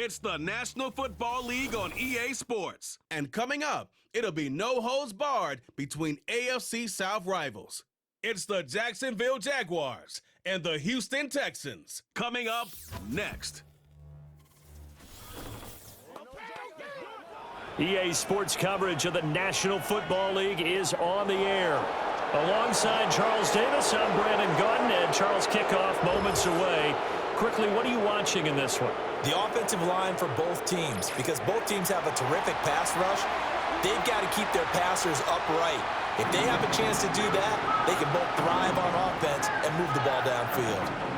It's the National Football League on EA Sports. And coming up, it'll be no holds barred between AFC South rivals. It's the Jacksonville Jaguars and the Houston Texans. Coming up next. EA Sports coverage of the National Football League is on the air. Alongside Charles Davis, I'm Brandon Gunn, and Charles, kickoff moments away. Quickly, what are you watching in this one? The offensive line for both teams, because both teams have a terrific pass rush. They've got to keep their passers upright. If they have a chance to do that, they can both thrive on offense and move the ball downfield.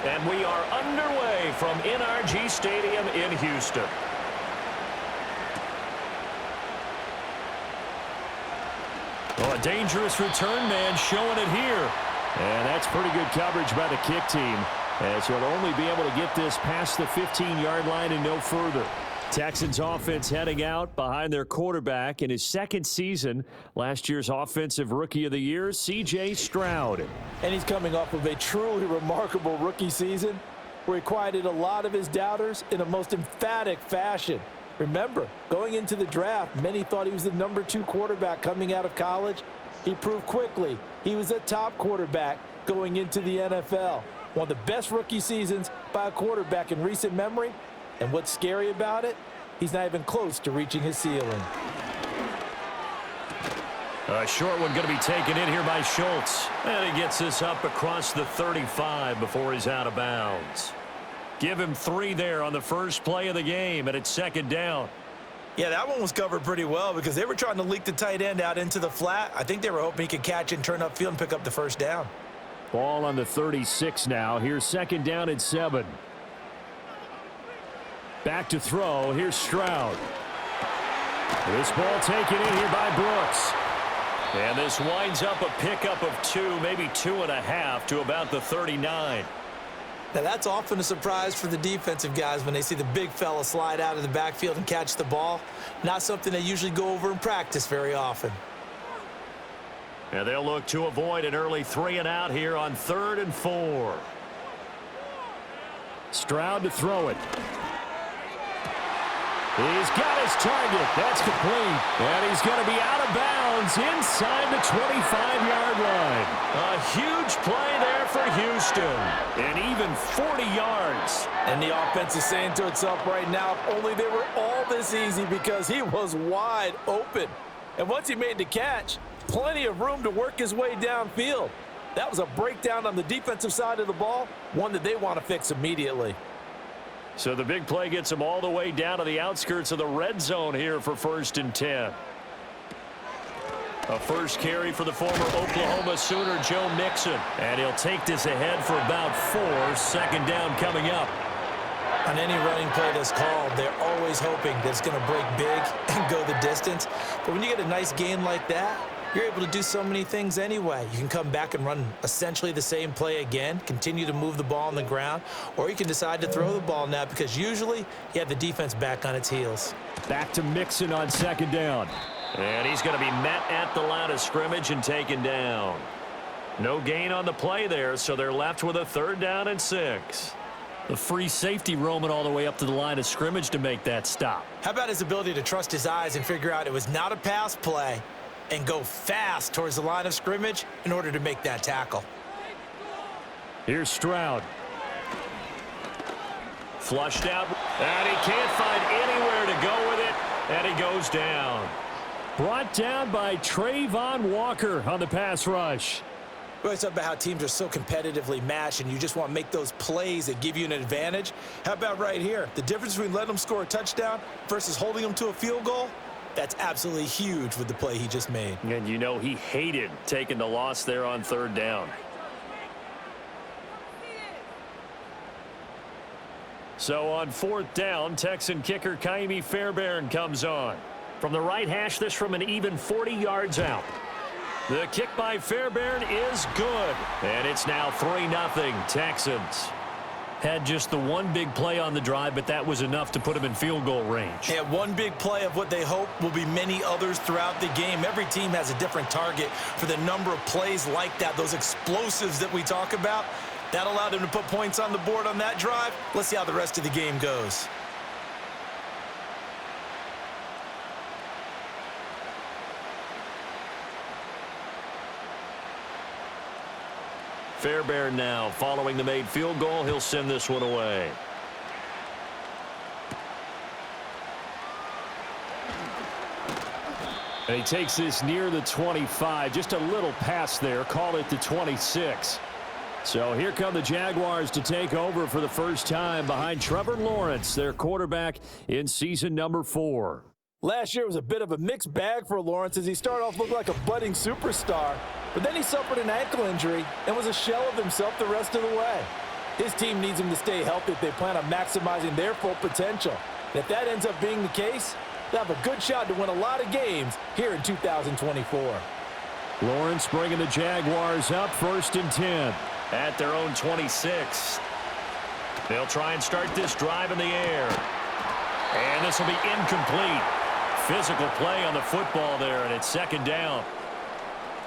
And we are underway from NRG Stadium in Houston. Oh, a dangerous return man showing it here. And that's pretty good coverage by the kick team, as he'll only be able to get this past the 15-yard line and no further. Texans offense heading out behind their quarterback in his second season. Last year's Offensive Rookie of the Year, C.J. Stroud. And he's coming off of a truly remarkable rookie season where he quieted a lot of his doubters in a most emphatic fashion. Remember, going into the draft, many thought he was the #2 quarterback coming out of college. He proved quickly he was a top quarterback going into the NFL. One of the best rookie seasons by a quarterback in recent memory. And what's scary about it? He's not even close to reaching his ceiling. A short one going to be taken in here by Schultz. And he gets this up across the 35 before he's out of bounds. Give him 3 there on the first play of the game, and it's second down. Yeah, that one was covered pretty well because they were trying to leak the tight end out into the flat. I think they were hoping he could catch and turn upfield and pick up the first down. Ball on the 36 now. Here's second down and 7. Back to throw. Here's Stroud. This ball taken in here by Brooks. And this winds up a pickup of 2, maybe 2.5 to about the 39. Now, that's often a surprise for the defensive guys when they see the big fella slide out of the backfield and catch the ball. Not something they usually go over in practice very often. And they'll look to avoid an early 3-and-out here on 3rd and 4. Stroud to throw it. He's got his target. That's complete. And he's going to be out of bounds inside the 25-yard line. A huge play there for Houston. And even 40 yards. And the offense is saying to itself right now, if only they were all this easy, because he was wide open. And once he made the catch, plenty of room to work his way downfield. That was a breakdown on the defensive side of the ball, one that they want to fix immediately. So the big play gets him all the way down to the outskirts of the red zone here for 1st and 10. A first carry for the former Oklahoma Sooner, Joe Mixon. And he'll take this ahead for about 4. Second down coming up. On any running play that's called, they're always hoping that it's going to break big and go the distance. But when you get a nice gain like that, you're able to do so many things anyway. You can come back and run essentially the same play again, continue to move the ball on the ground, or you can decide to throw the ball now because usually you have the defense back on its heels. Back to Mixon on second down. And he's going to be met at the line of scrimmage and taken down. No gain on the play there, so they're left with a 3rd down and 6. The free safety roaming all the way up to the line of scrimmage to make that stop. How about his ability to trust his eyes and figure out it was not a pass play and go fast towards the line of scrimmage in order to make that tackle. Here's Stroud. Flushed out, and he can't find anywhere to go with it, and he goes down. Brought down by Trayvon Walker on the pass rush. We always talk about how teams are so competitively matched, and you just want to make those plays that give you an advantage. How about right here? The difference between letting them score a touchdown versus holding them to a field goal? That's absolutely huge with the play he just made. And you know he hated taking the loss there on 3rd down. So on 4th down, Texan kicker Kaimi Fairbairn comes on. From the right hash, this from an even 40 yards out. The kick by Fairbairn is good. And it's now 3-0 Texans. Had just the one big play on the drive, but that was enough to put him in field goal range. Yeah, one big play of what they hope will be many others throughout the game. Every team has a different target for the number of plays like that, those explosives that we talk about. That allowed them to put points on the board on that drive. Let's see how the rest of the game goes. Fairbairn now following the made field goal. He'll send this one away. And he takes this near the 25. Just a little pass there. Call it the 26. So here come the Jaguars to take over for the first time behind Trevor Lawrence, their quarterback in season number 4. Last year was a bit of a mixed bag for Lawrence as he started off looking like a budding superstar, but then he suffered an ankle injury and was a shell of himself the rest of the way. His team needs him to stay healthy if they plan on maximizing their full potential. And if that ends up being the case, they'll have a good shot to win a lot of games here in 2024. Lawrence bringing the Jaguars up 1st and 10 at their own 26. They'll try and start this drive in the air. And this will be incomplete. Physical play on the football there, and it's 2nd down.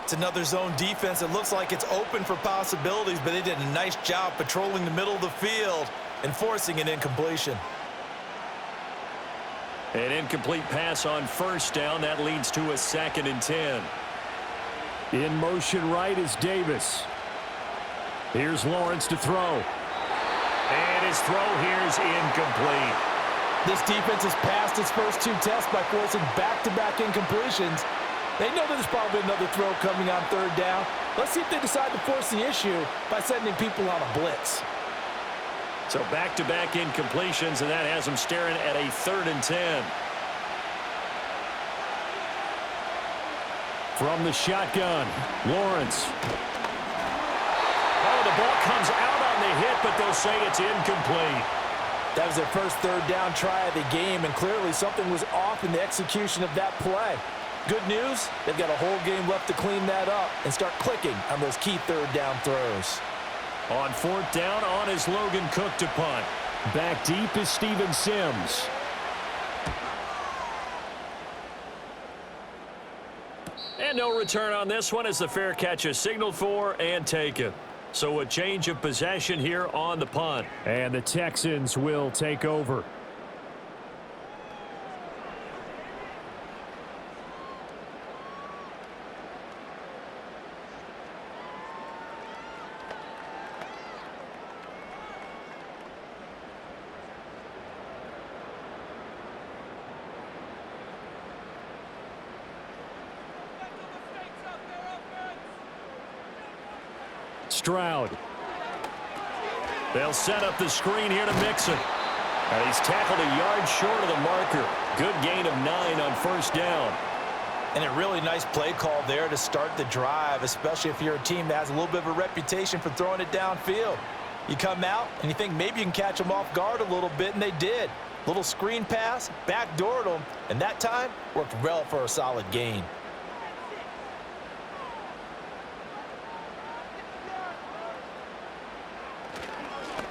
It's another zone defense. It looks like it's open for possibilities, but they did a nice job patrolling the middle of the field and forcing an incompletion. An incomplete pass on 1st down. That leads to a 2nd and 10. In motion right is Davis. Here's Lawrence to throw. And his throw here is incomplete. This defense has passed its first 2 tests by forcing back-to-back incompletions. They know that there's probably another throw coming on 3rd down. Let's see if they decide to force the issue by sending people on a blitz. So back-to-back incompletions, and that has them staring at a 3rd and 10. From the shotgun, Lawrence. Oh, the ball comes out on the hit, but they'll say it's incomplete. That was their first 3rd down try of the game, and clearly something was off in the execution of that play. Good news, they've got a whole game left to clean that up and start clicking on those key 3rd down throws. On 4th down, on is Logan Cook to punt. Back deep is Steven Sims. And no return on this one as the fair catch is signaled for and taken. So a change of possession here on the punt. And the Texans will take over. Stroud. They'll set up the screen here to Mixon. And he's tackled a yard short of the marker. Good gain of 9 on 1st down. And a really nice play call there to start the drive, especially if you're a team that has a little bit of a reputation for throwing it downfield. You come out and you think maybe you can catch them off guard a little bit, and they did. Little screen pass, backdoored them, and that time worked well for a solid gain.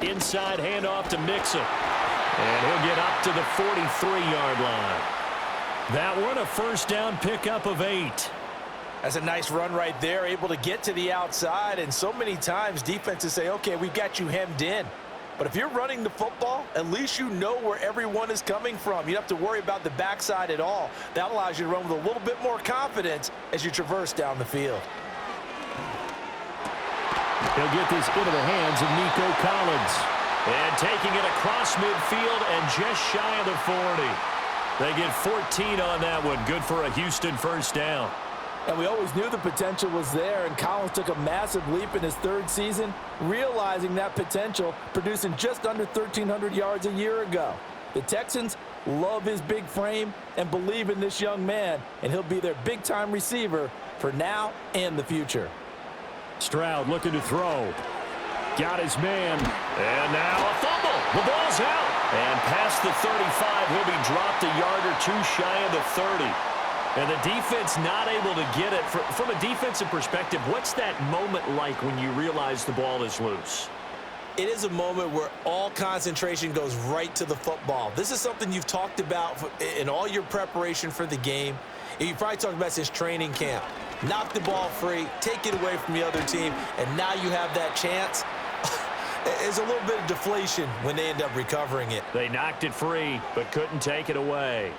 Inside handoff to Mixon. And he'll get up to the 43-yard line. That one, a 1st down pickup of 8. That's a nice run right there, able to get to the outside. And so many times defenses say, okay, we've got you hemmed in. But if you're running the football, at least you know where everyone is coming from. You don't have to worry about the backside at all. That allows you to run with a little bit more confidence as you traverse down the field. He'll get this into the hands of Nico Collins. And taking it across midfield and just shy of the 40. They get 14 on that one. Good for a Houston 1st down. And we always knew the potential was there, and Collins took a massive leap in his 3rd season, realizing that potential, producing just under 1,300 yards a year ago. The Texans love his big frame and believe in this young man, and he'll be their big-time receiver for now and the future. Stroud looking to throw. Got his man. And now a fumble. The ball's out. And past the 35, he'll be dropped a yard or two shy of the 30. And the defense not able to get it. From a defensive perspective, what's that moment like when you realize the ball is loose? It is a moment where all concentration goes right to the football. This is something you've talked about in all your preparation for the game. You probably talked about since training camp. Knock the ball free, take it away from the other team, and now you have that chance. There's a little bit of deflation when they end up recovering it. They knocked it free, but couldn't take it away.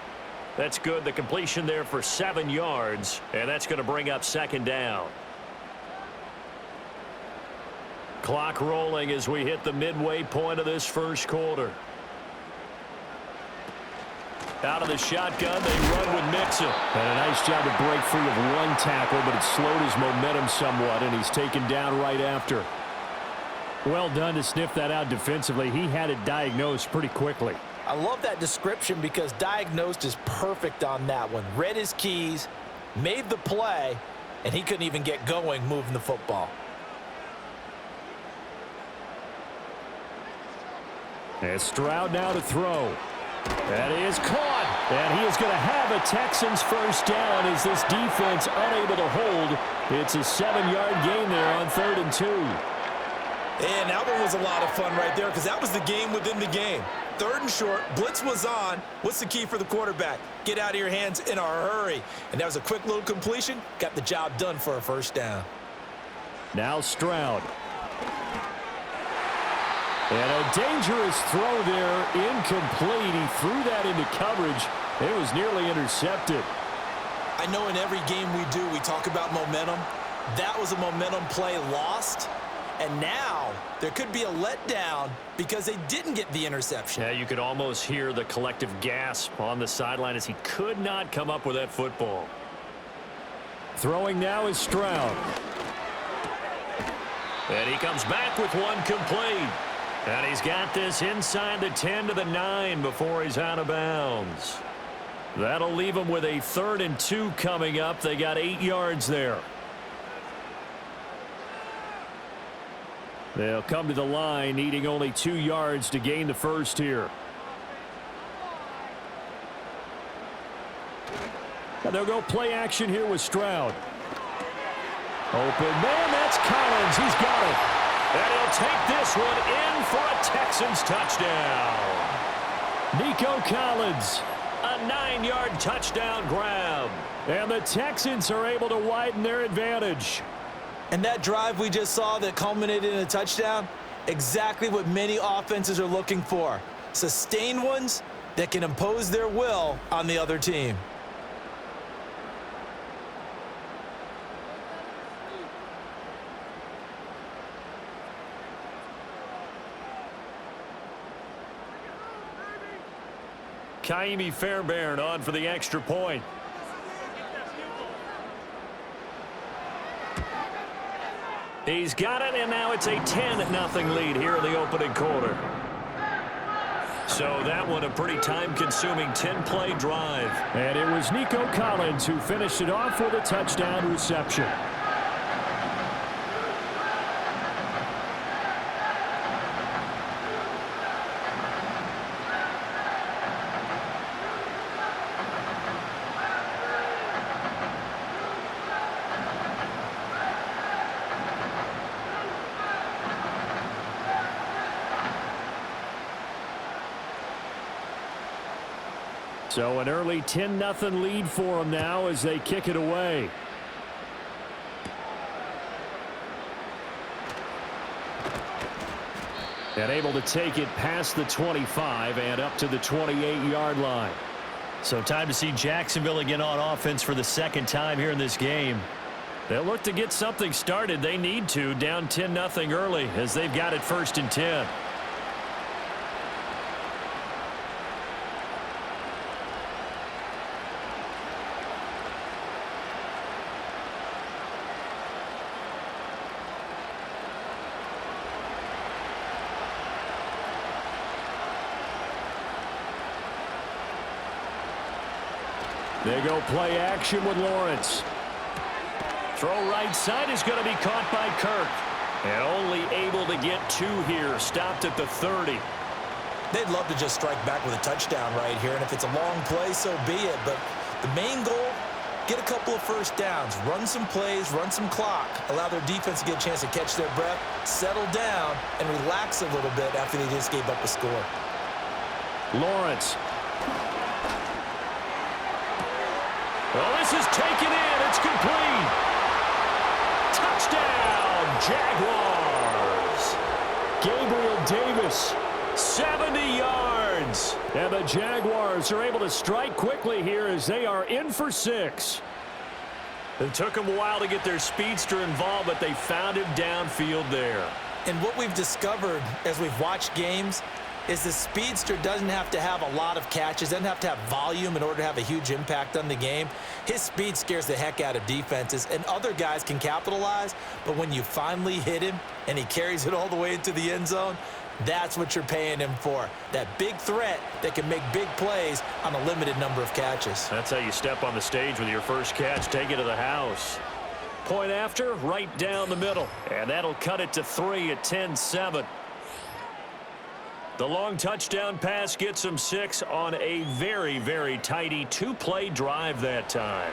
That's good. The completion there for 7 yards, and that's going to bring up second down. Clock rolling as we hit the midway point of this first quarter. Out of the shotgun, they run with Mixon. And a nice job to break free of one tackle, but it slowed his momentum somewhat, and he's taken down right after. Well done to sniff that out defensively. He had it diagnosed pretty quickly. I love that description because diagnosed is perfect on that one. Read his keys, made the play, and he couldn't even get going moving the football. And Stroud now to throw. That is caught. And he is going to have a Texans first down as this defense unable to hold. It's a 7-yard gain there on 3rd and 2. And that one was a lot of fun right there because that was the game within the game. 3rd and short, blitz was on. What's the key for the quarterback? Get out of your hands in a hurry. And that was a quick little completion. Got the job done for a first down. Now Stroud. And a dangerous throw there, incomplete. He threw that into coverage. It was nearly intercepted. I know in every game we do, we talk about momentum. That was a momentum play lost. And now there could be a letdown because they didn't get the interception. Yeah, you could almost hear the collective gasp on the sideline as he could not come up with that football. Throwing now is Stroud. And he comes back with one complete. And he's got this inside the 10 to the 9 before he's out of bounds. That'll leave him with a 3rd and 2 coming up. They got 8 yards there. They'll come to the line, needing only 2 yards to gain the first here. And they'll go play action here with Stroud. Open man, that's Collins. He's got it. And he'll take this one in for a Texans touchdown. Nico Collins, a 9-yard touchdown grab. And the Texans are able to widen their advantage. And that drive we just saw that culminated in a touchdown, exactly what many offenses are looking for. Sustained ones that can impose their will on the other team. Kaimi Fairbairn on for the extra point. He's got it, and now it's a 10-0 lead here in the opening quarter. So that one a pretty time-consuming 10-play drive. And it was Nico Collins who finished it off with a touchdown reception. So an early 10-0 lead for them now as they kick it away. And able to take it past the 25 and up to the 28-yard line. So time to see Jacksonville again on offense for the second time here in this game. They'll look to get something started. They need to, down 10-0 early as they've got it 1st and 10. They go play action with Lawrence. Throw right side is going to be caught by Kirk. And only able to get 2 here. Stopped at the 30. They'd love to just strike back with a touchdown right here, and if it's a long play, so be it. But the main goal, get a couple of first downs, run some plays, run some clock, allow their defense to get a chance to catch their breath, settle down, and relax a little bit after they just gave up a score. Lawrence. Well, this is taken in. It's complete. Touchdown, Jaguars. Gabriel Davis, 70 yards. And the Jaguars are able to strike quickly here as they are in for 6. It took them a while to get their speedster involved, but they found him downfield there. And what we've discovered as we've watched games is the speedster doesn't have to have a lot of catches, doesn't have to have volume in order to have a huge impact on the game. His speed scares the heck out of defenses, and other guys can capitalize, but when you finally hit him and he carries it all the way into the end zone, that's what you're paying him for. That big threat that can make big plays on a limited number of catches. That's how you step on the stage with your first catch, take it to the house. Point after, right down the middle, and that'll cut it to 3 at 10-7. The long touchdown pass gets him 6 on a very, very tidy 2-play drive that time.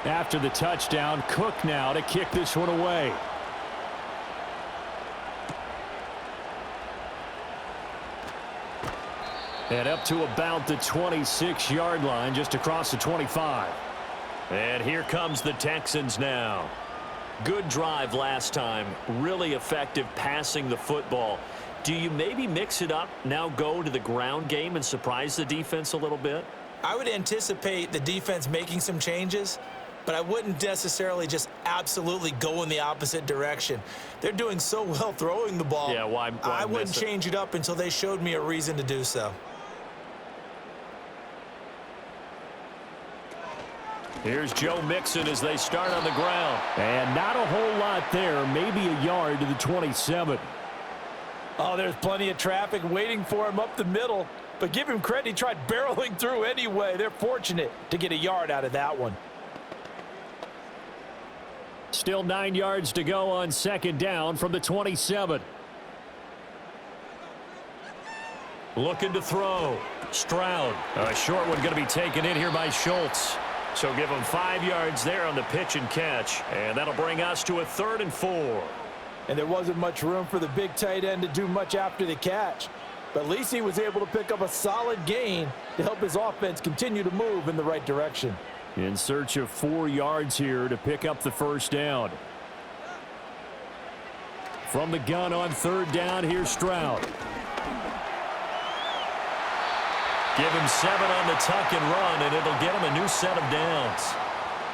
After the touchdown, Cook now to kick this one away. And up to about the 26-yard line, just across the 25. And here comes the Texans now. Good drive last time. Really effective passing the football. Do you maybe mix it up, now go to the ground game and surprise the defense a little bit? I would anticipate the defense making some changes, but I wouldn't necessarily just absolutely go in the opposite direction. They're doing so well throwing the ball. Yeah, why I wouldn't change it up until they showed me a reason to do so. Here's Joe Mixon as they start on the ground. And not a whole lot there, maybe a yard to the 27. Oh, there's plenty of traffic waiting for him up the middle. But give him credit, he tried barreling through anyway. They're fortunate to get a yard out of that one. Still 9 yards to go on second down from the 27. Looking to throw. Stroud. A short one going to be taken in here by Schultz. So give him 5 yards there on the pitch and catch. And that'll bring us to a 3rd and 4. And there wasn't much room for the big tight end to do much after the catch. But at least he was able to pick up a solid gain to help his offense continue to move in the right direction. In search of 4 yards here to pick up the first down. From the gun on 3rd down, here's Stroud. Give him 7 on the tuck and run, and it'll get him a new set of downs.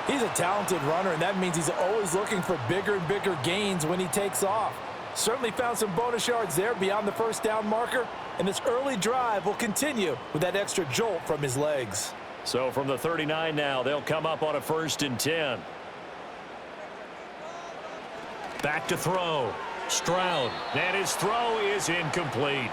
He's a talented runner, and that means he's always looking for bigger and bigger gains when he takes off. Certainly found some bonus yards there beyond the first down marker, and this early drive will continue with that extra jolt from his legs. So from the 39 now, they'll come up on a 1st and 10. Back to throw. Stroud. And his throw is incomplete.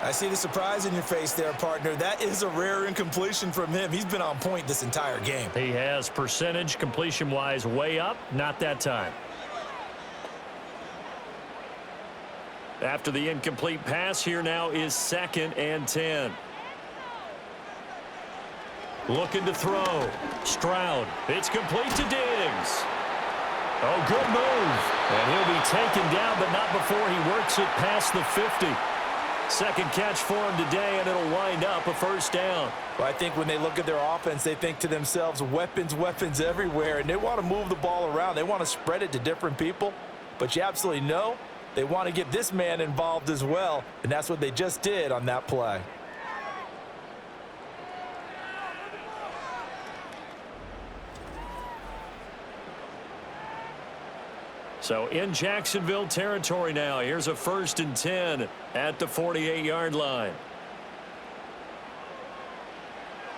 I see the surprise in your face there, partner. That is a rare incompletion from him. He's been on point this entire game. He has percentage completion-wise way up. Not that time. After the incomplete pass, here now is 2nd and 10. Looking to throw. Stroud. It's complete to Diggs. Oh, good move. And he'll be taken down, but not before he works it past the 50. Second catch for him today, and it'll wind up a 1st down. Well, I think when they look at their offense, they think to themselves, weapons, weapons everywhere, and they want to move the ball around. They want to spread it to different people, but you absolutely know they want to get this man involved as well, and that's what they just did on that play. So in Jacksonville territory now. Here's a 1st and 10 at the 48-yard line.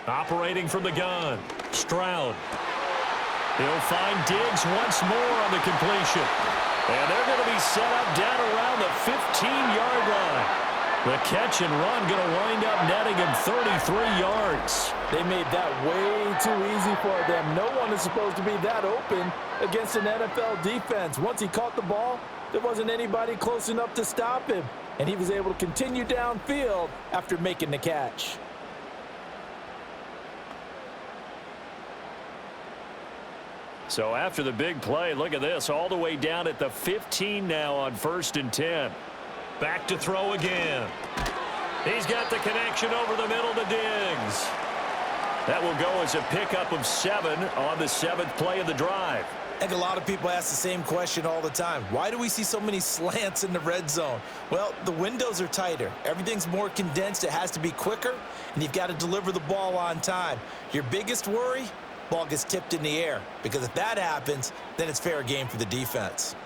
Operating from the gun. Stroud. He'll find Diggs once more on the completion. And they're going to be set up down around the 15-yard line. The catch and run going to wind up netting him 33 yards. They made that way too easy for them. No one is supposed to be that open against an NFL defense. Once he caught the ball, there wasn't anybody close enough to stop him. And he was able to continue downfield after making the catch. So after the big play, look at this, all the way down at the 15 now on 1st and 10. Back to throw again. He's got the connection over the middle to Diggs. That will go as a pickup of 7 on the 7th play of the drive. I think a lot of people ask the same question all the time. Why do we see so many slants in the red zone? Well, the windows are tighter. Everything's more condensed. It has to be quicker, and you've got to deliver the ball on time. Your biggest worry? Ball gets tipped in the air, because if that happens, then it's fair game for the defense.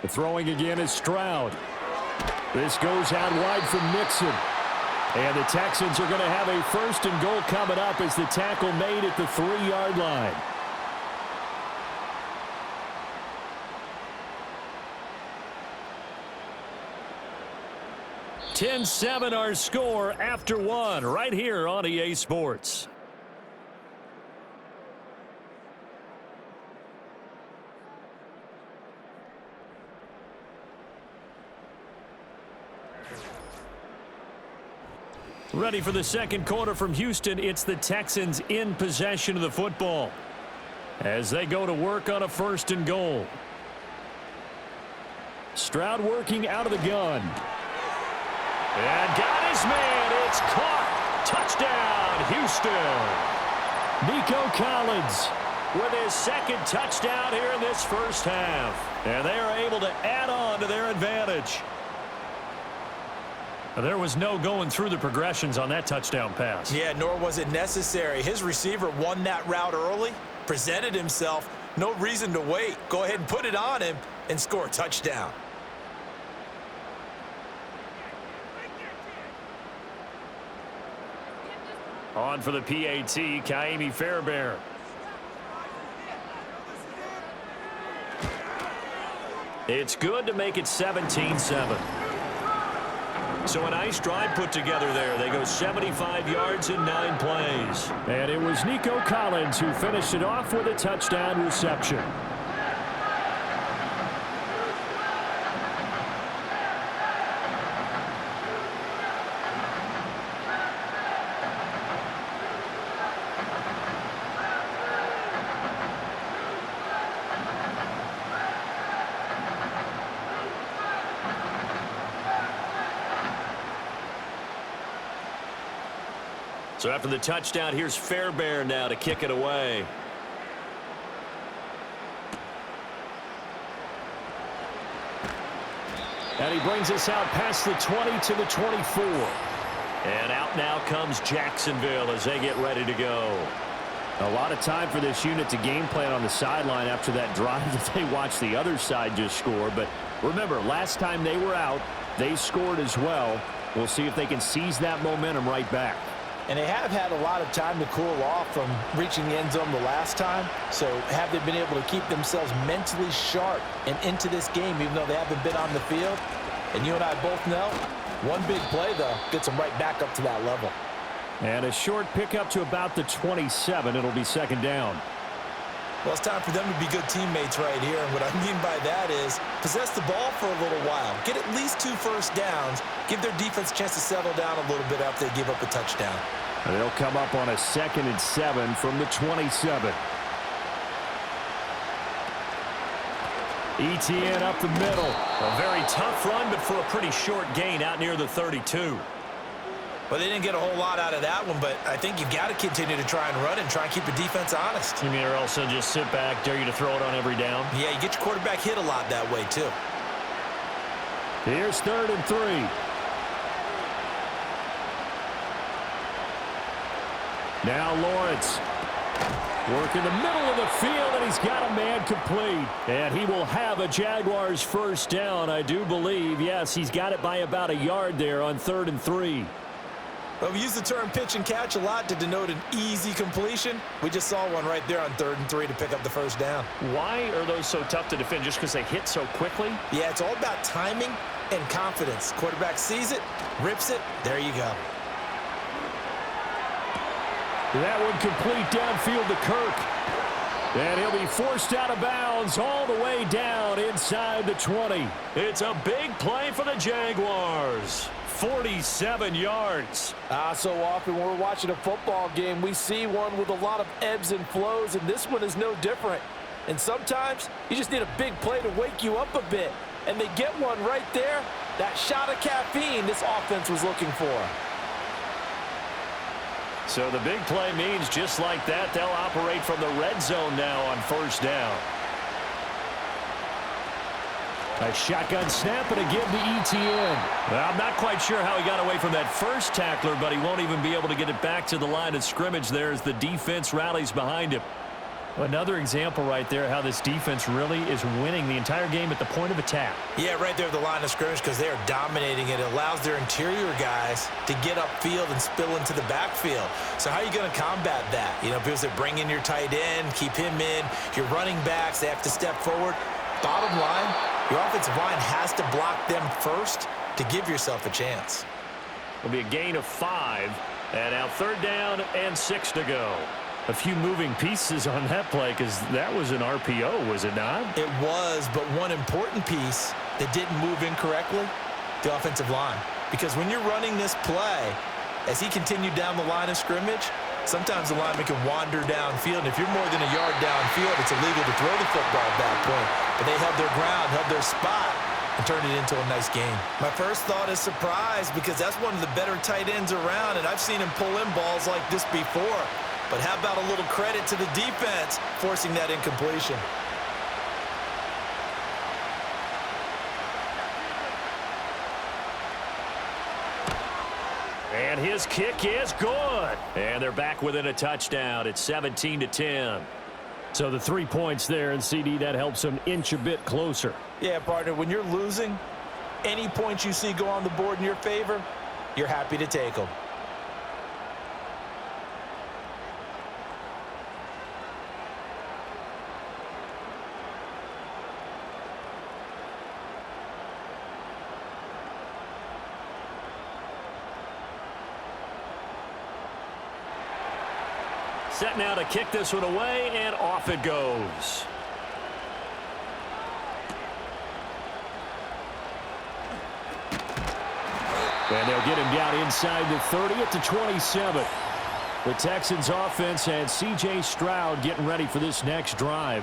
The throwing again is Stroud. This goes out wide from Mixon. And the Texans are going to have a 1st and goal coming up as the tackle made at the 3-yard line. (10-7) our score after 1 right here on EA Sports. Ready for the second quarter from Houston. It's the Texans in possession of the football as they go to work on a 1st and goal. Stroud working out of the gun. And got his man. It's caught. Touchdown, Houston. Nico Collins with his 2nd touchdown here in this first half. And they are able to add on to their advantage. There was no going through the progressions on that touchdown pass. Yeah, nor was it necessary. His receiver won that route early, presented himself. No reason to wait. Go ahead and put it on him and score a touchdown. On for the PAT, Kaimi Fairbairn. It's good to make it 17-7. So a nice drive put together there. They go 75 yards in 9 plays. And it was Nico Collins who finished it off with a touchdown reception. So after the touchdown, here's Fairbairn now to kick it away. And he brings us out past the 20 to the 24. And out now comes Jacksonville as they get ready to go. A lot of time for this unit to game plan on the sideline after that drive that they watched the other side just score. But remember, last time they were out, they scored as well. We'll see if they can seize that momentum right back. And they have had a lot of time to cool off from reaching the end zone the last time. So have they been able to keep themselves mentally sharp and into this game, even though they haven't been on the field? And you and I both know, one big play, though, gets them right back up to that level. And a short pickup to about the 27. It'll be 2nd down. Well, it's time for them to be good teammates right here. And what I mean by that is possess the ball for a little while. Get at least 2 first downs. Give their defense a chance to settle down a little bit after they give up a touchdown. And they'll come up on a 2nd and 7 from the 27. ETN up the middle. A very tough run, but for a pretty short gain out near the 32. Well, they didn't get a whole lot out of that one, but I think you've got to continue to try and run and try and keep the defense honest. You mean or also just sit back, dare you to throw it on every down? Yeah, you get your quarterback hit a lot that way, too. Here's 3rd and 3. Now Lawrence. Work in the middle of the field, and he's got a man complete. And he will have a Jaguars first down, I do believe. Yes, he's got it by about a yard there on 3rd and 3. Well, we use the term pitch and catch a lot to denote an easy completion. We just saw one right there on 3rd and 3 to pick up the first down. Why are those so tough to defend? Just because they hit so quickly? Yeah, it's all about timing and confidence. Quarterback sees it, rips it, there you go. That one complete downfield to Kirk. And he'll be forced out of bounds all the way down inside the 20. It's a big play for the Jaguars. 47 yards. So often when we're watching a football game, we see one with a lot of ebbs and flows, and this one is no different. And sometimes you just need a big play to wake you up a bit. And they get one right there. That shot of caffeine this offense was looking for. So the big play means just like that, they'll operate from the red zone now on 1st down. A shotgun snap and a give to ETN. Well, I'm not quite sure how he got away from that first tackler, but he won't even be able to get it back to the line of scrimmage there as the defense rallies behind him. Another example right there how this defense really is winning the entire game at the point of attack. Yeah, right there at the line of scrimmage because they are dominating it. It allows their interior guys to get upfield and spill into the backfield. So how are you going to combat that? You know, because they bring in your tight end, keep him in. Your running backs, they have to step forward. Bottom line, your offensive line has to block them first to give yourself a chance. It'll be a gain of 5. And now 3rd down and 6 to go. A few moving pieces on that play because that was an RPO, was it not? It was, but one important piece that didn't move incorrectly, the offensive line. Because when you're running this play, as he continued down the line of scrimmage, sometimes the lineman can wander downfield. And if you're more than a yard downfield, it's illegal to throw the football at that point. But they held their ground, held their spot, and turned it into a nice game. My first thought is surprise because that's one of the better tight ends around, and I've seen him pull in balls like this before. But how about a little credit to the defense forcing that incompletion? And his kick is good. And they're back within a touchdown. It's 17-10. So the 3 points there, and CD, that helps them inch a bit closer. Yeah, partner, when you're losing, any points you see go on the board in your favor, you're happy to take them. Set now to kick this one away, and off it goes. And they'll get him down inside the 30 at the 27. The Texans offense and C.J. Stroud getting ready for this next drive.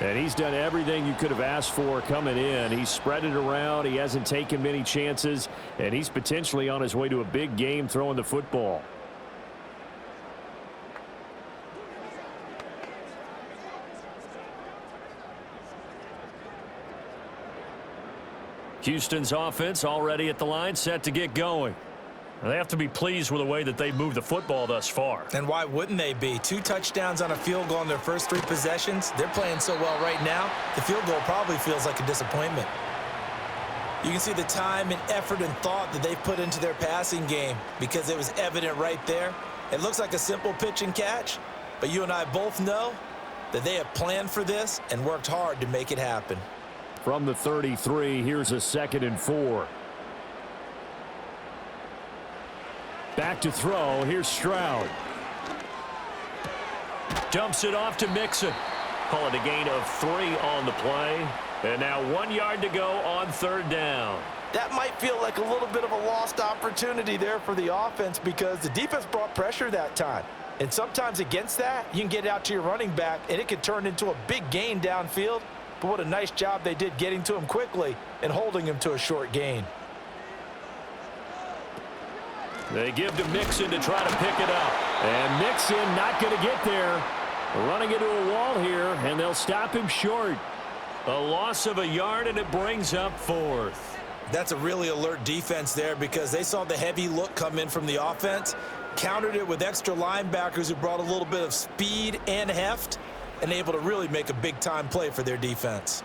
And he's done everything you could have asked for coming in. He's spread it around. He hasn't taken many chances. And he's potentially on his way to a big game throwing the football. Houston's offense already at the line, set to get going. They have to be pleased with the way that they've moved the football thus far. And why wouldn't they be? 2 touchdowns on a field goal in their first 3 possessions. They're playing so well right now, the field goal probably feels like a disappointment. You can see the time and effort and thought that they've put into their passing game because it was evident right there. It looks like a simple pitch and catch, but you and I both know that they have planned for this and worked hard to make it happen. From the 33, here's a 2nd and 4. Back to throw. Here's Stroud. Dumps it off to Mixon. Call it a gain of 3 on the play. And now 1 yard to go on 3rd down. That might feel like a little bit of a lost opportunity there for the offense because the defense brought pressure that time. And sometimes against that, you can get out to your running back, and it could turn into a big gain downfield. But what a nice job they did getting to him quickly and holding him to a short gain. They give to Mixon to try to pick it up. And Mixon not going to get there. Running into a wall here, and they'll stop him short. A loss of a yard, and it brings up 4th. That's a really alert defense there because they saw the heavy look come in from the offense, countered it with extra linebackers who brought a little bit of speed and heft, and able to really make a big-time play for their defense.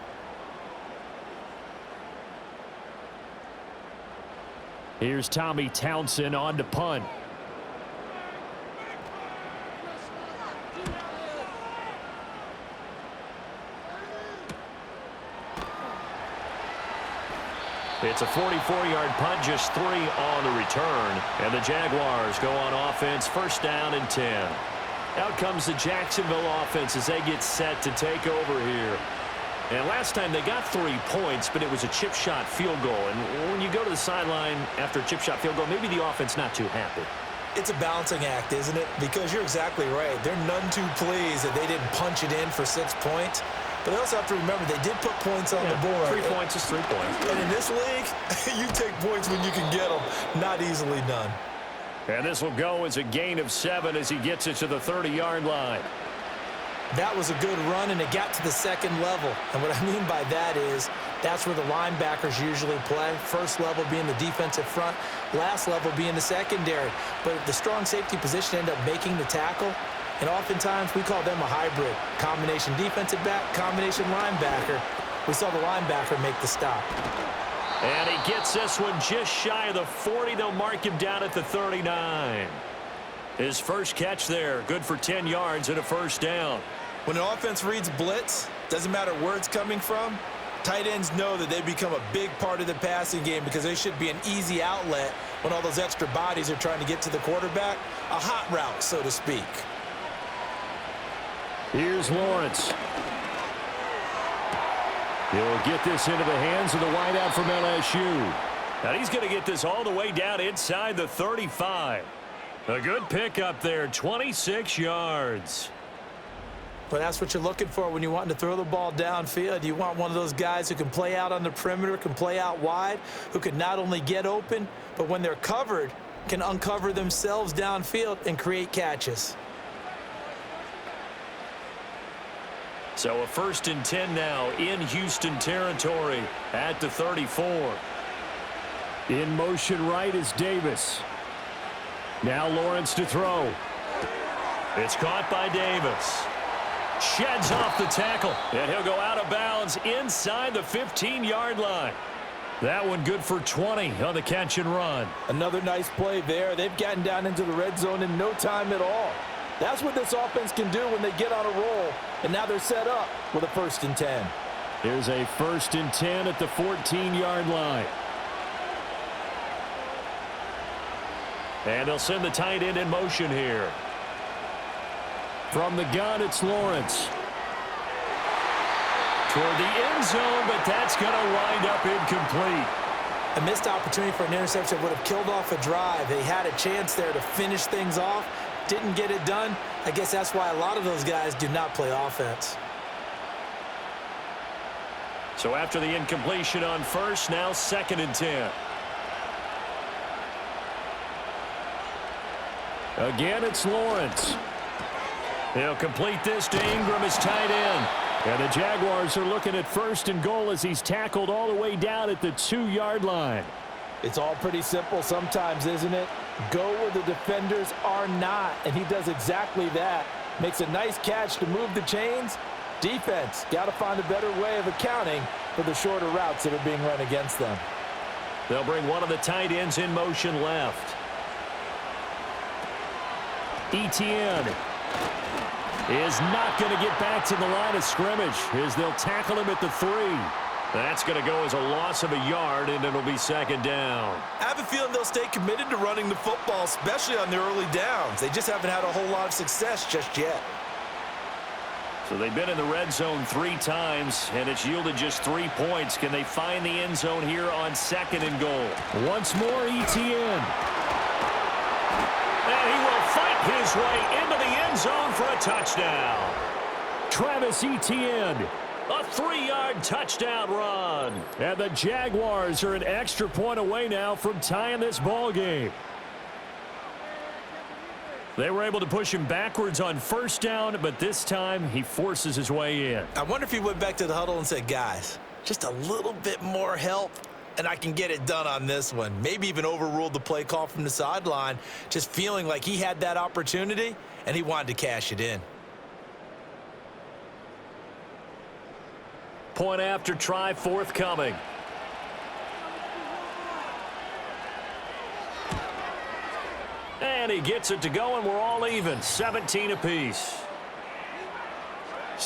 Here's Tommy Townsend on to punt. It's a 44-yard punt, just 3 on the return. And the Jaguars go on offense, first down and 10. Out comes the Jacksonville offense as they get set to take over here. And last time they got 3 points, but it was a chip shot field goal. And when you go to the sideline after a chip shot field goal, maybe the offense not too happy. It's a balancing act, isn't it? Because you're exactly right. They're none too pleased that they didn't punch it in for 6 points. But they also have to remember they did put points on the board. 3 points is 3 points. And in this league, you take points when you can get them. Not easily done. And this will go as a gain of 7 as he gets it to the 30-yard line. That was a good run, and it got to the second level. And what I mean by that is that's where the linebackers usually play. First level being the defensive front, last level being the secondary. But the strong safety position ended up making the tackle. And oftentimes we call them a hybrid. Combination defensive back, combination linebacker. We saw the linebacker make the stop. And he gets this one just shy of the 40. They'll mark him down at the 39. His first catch there, good for 10 yards and a first down. When an offense reads blitz, doesn't matter where it's coming from, tight ends know that they become a big part of the passing game because they should be an easy outlet when all those extra bodies are trying to get to the quarterback. A hot route, so to speak. Here's Lawrence. He'll get this into the hands of the wideout from LSU. Now he's going to get this all the way down inside the 35. A good pickup there, 26 yards. But that's what you're looking for when you want to throw the ball downfield. You want one of those guys who can play out on the perimeter, can play out wide, who can not only get open, but when they're covered, can uncover themselves downfield and create catches. So a 1st and 10 now in Houston territory at the 34. In motion right is Davis. Now Lawrence to throw. It's caught by Davis. Sheds off the tackle, and he'll go out of bounds inside the 15-yard line. That one good for 20 on the catch and run. Another nice play there. They've gotten down into the red zone in no time at all. That's what this offense can do when they get on a roll, and now they're set up with a 1st and 10. Here's a 1st and 10 at the 14-yard line. And they'll send the tight end in motion here. From the gun, it's Lawrence. Toward the end zone, but that's going to wind up incomplete. A missed opportunity for an interception would have killed off a drive. They had a chance there to finish things off. Didn't get it done. I guess that's why a lot of those guys do not play offense. So after the incompletion on first, now 2nd and 10. Again, it's Lawrence. He'll complete this to Ingram as tight end. And the Jaguars are looking at 1st and goal as he's tackled all the way down at the 2-yard line. It's all pretty simple sometimes, isn't it? Go where the defenders are not, and he does exactly that. Makes a nice catch to move the chains. Defense, got to find a better way of accounting for the shorter routes that are being run against them. They'll bring one of the tight ends in motion left. ETN is not going to get back to the line of scrimmage as they'll tackle him at the 3. That's going to go as a loss of a yard, and it'll be 2nd down. I have a feeling they'll stay committed to running the football, especially on their early downs. They just haven't had a whole lot of success just yet. So they've been in the red zone 3 times, and it's yielded just 3 points. Can they find the end zone here on 2nd and goal? Once more, ETN. And he will fight his way into the end zone for a touchdown. Travis Etienne, a 3-yard touchdown run. And the Jaguars are an extra point away now from tying this ball game. They were able to push him backwards on 1st down, but this time he forces his way in. I wonder if he went back to the huddle and said, guys, just a little bit more help, and I can get it done on this one. Maybe even overruled the play call from the sideline, just feeling like he had that opportunity, and he wanted to cash it in. Point after try forthcoming. And he gets it to go, and we're all even, 17 apiece.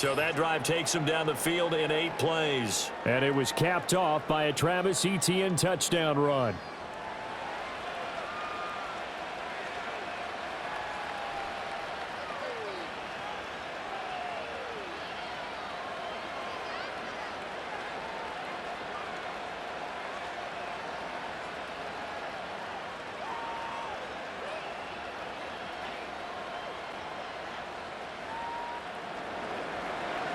So that drive takes him down the field in 8 plays. And it was capped off by a Travis Etienne touchdown run.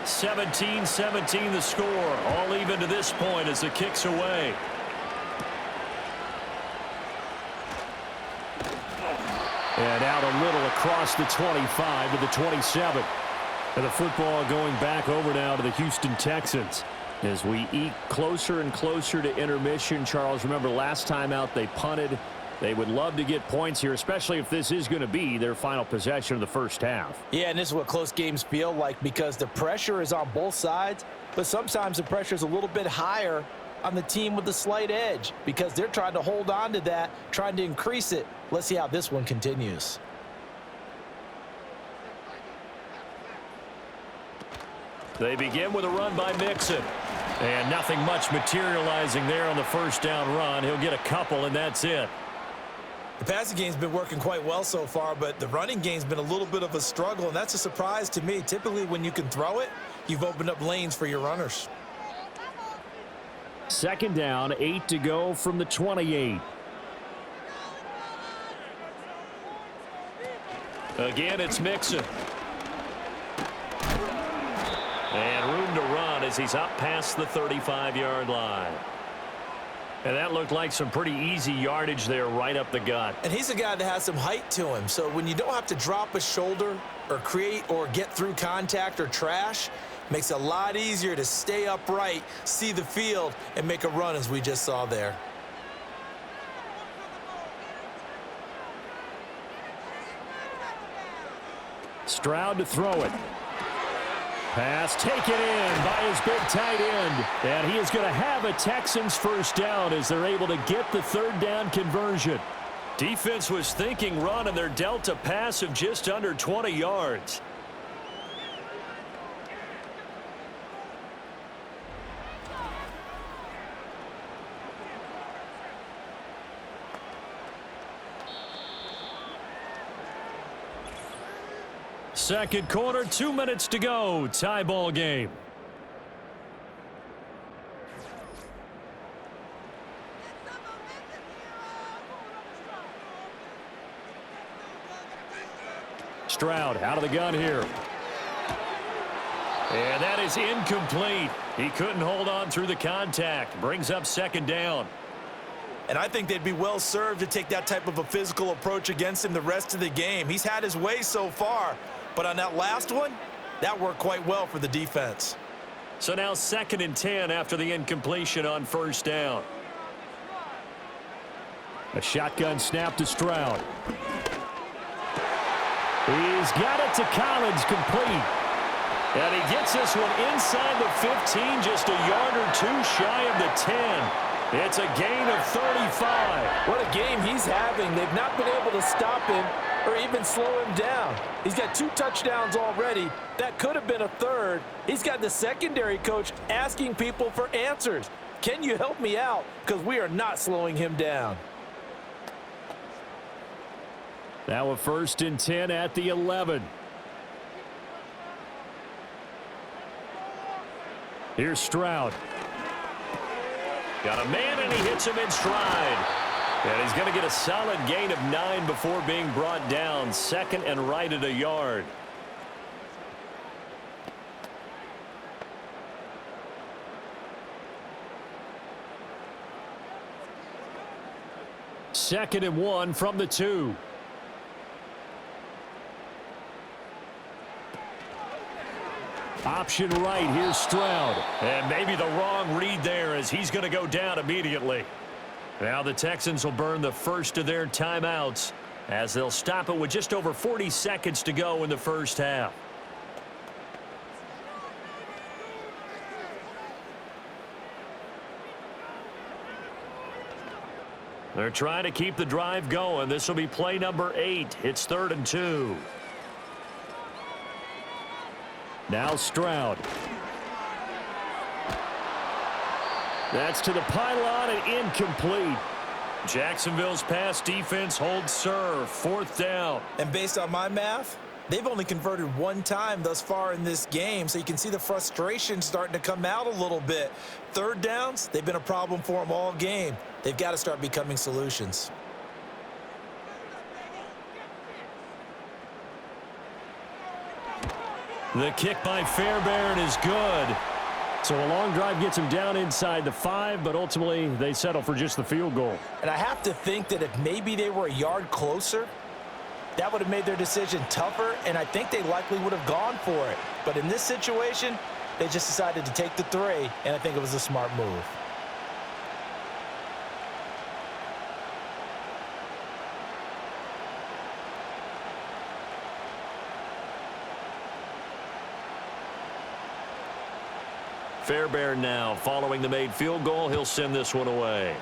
(17-17) the score, all even to this point as the kick's away. And out a little across the 25 to the 27. And the football going back over now to the Houston Texans. As we eke closer and closer to intermission, Charles, remember last time out they punted. They would love to get points here, especially if this is going to be their final possession of the first half. Yeah, and this is what close games feel like because the pressure is on both sides, but sometimes the pressure is a little bit higher on the team with the slight edge because they're trying to hold on to that, trying to increase it. Let's see how this one continues. They begin with a run by Mixon. And nothing much materializing there on the first down run. He'll get a couple, and that's it. The passing game's been working quite well so far, but the running game's been a little bit of a struggle, and that's a surprise to me. Typically, when you can throw it, you've opened up lanes for your runners. Second down, 8 to go from the 28. Again, it's Mixon. And room to run as he's up past the 35-yard line. And that looked like some pretty easy yardage there right up the gut. And he's a guy that has some height to him. So when you don't have to drop a shoulder or create or get through contact or trash, makes it a lot easier to stay upright, see the field, and make a run as we just saw there. Stroud to throw it. Pass taken in by his big tight end. And he is going to have a Texans first down as they're able to get the third down conversion. Defense was thinking run, and they're dealt a pass of just under 20 yards. Second quarter, 2 minutes to go. Tie ball game. Stroud out of the gun here. And that is incomplete. He couldn't hold on through the contact. Brings up second down. And I think they'd be well served to take that type of a physical approach against him the rest of the game. He's had his way so far. But on that last one, that worked quite well for the defense. So now 2nd and 10 after the incompletion on first down. A shotgun snap to Stroud. He's got it to Collins, complete. And he gets this one inside the 15, just a yard or two shy of the 10. It's a gain of 35. What a game he's having. They've not been able to stop him or even slow him down. He's got 2 touchdowns already. That could have been a third. He's got the secondary coach asking people for answers. Can you help me out? Because we are not slowing him down. Now a 1st and 10 at the 11. Here's Stroud. Got a man, and he hits him in stride. And he's going to get a solid gain of 9 before being brought down. 2nd and right at a yard. Second and 1 from the 2. Option right, here's Stroud. And maybe the wrong read there as he's going to go down immediately. Now the Texans will burn the first of their timeouts as they'll stop it with just over 40 seconds to go in the first half. They're trying to keep the drive going. This will be play number 8. It's 3rd and 2. Now Stroud. That's to the pylon and incomplete. Jacksonville's pass defense holds serve. 4th down. And based on my math, they've only converted one time thus far in this game, so you can see the frustration starting to come out a little bit. 3rd downs, they've been a problem for them all game. They've got to start becoming solutions. The kick by Fairbairn is good. So a long drive gets him down inside the 5, but ultimately they settle for just the field goal. And I have to think that if maybe they were a yard closer, that would have made their decision tougher, and I think they likely would have gone for it. But in this situation, they just decided to take the 3, and I think it was a smart move. Fairbairn now following the made field goal. He'll send this one away.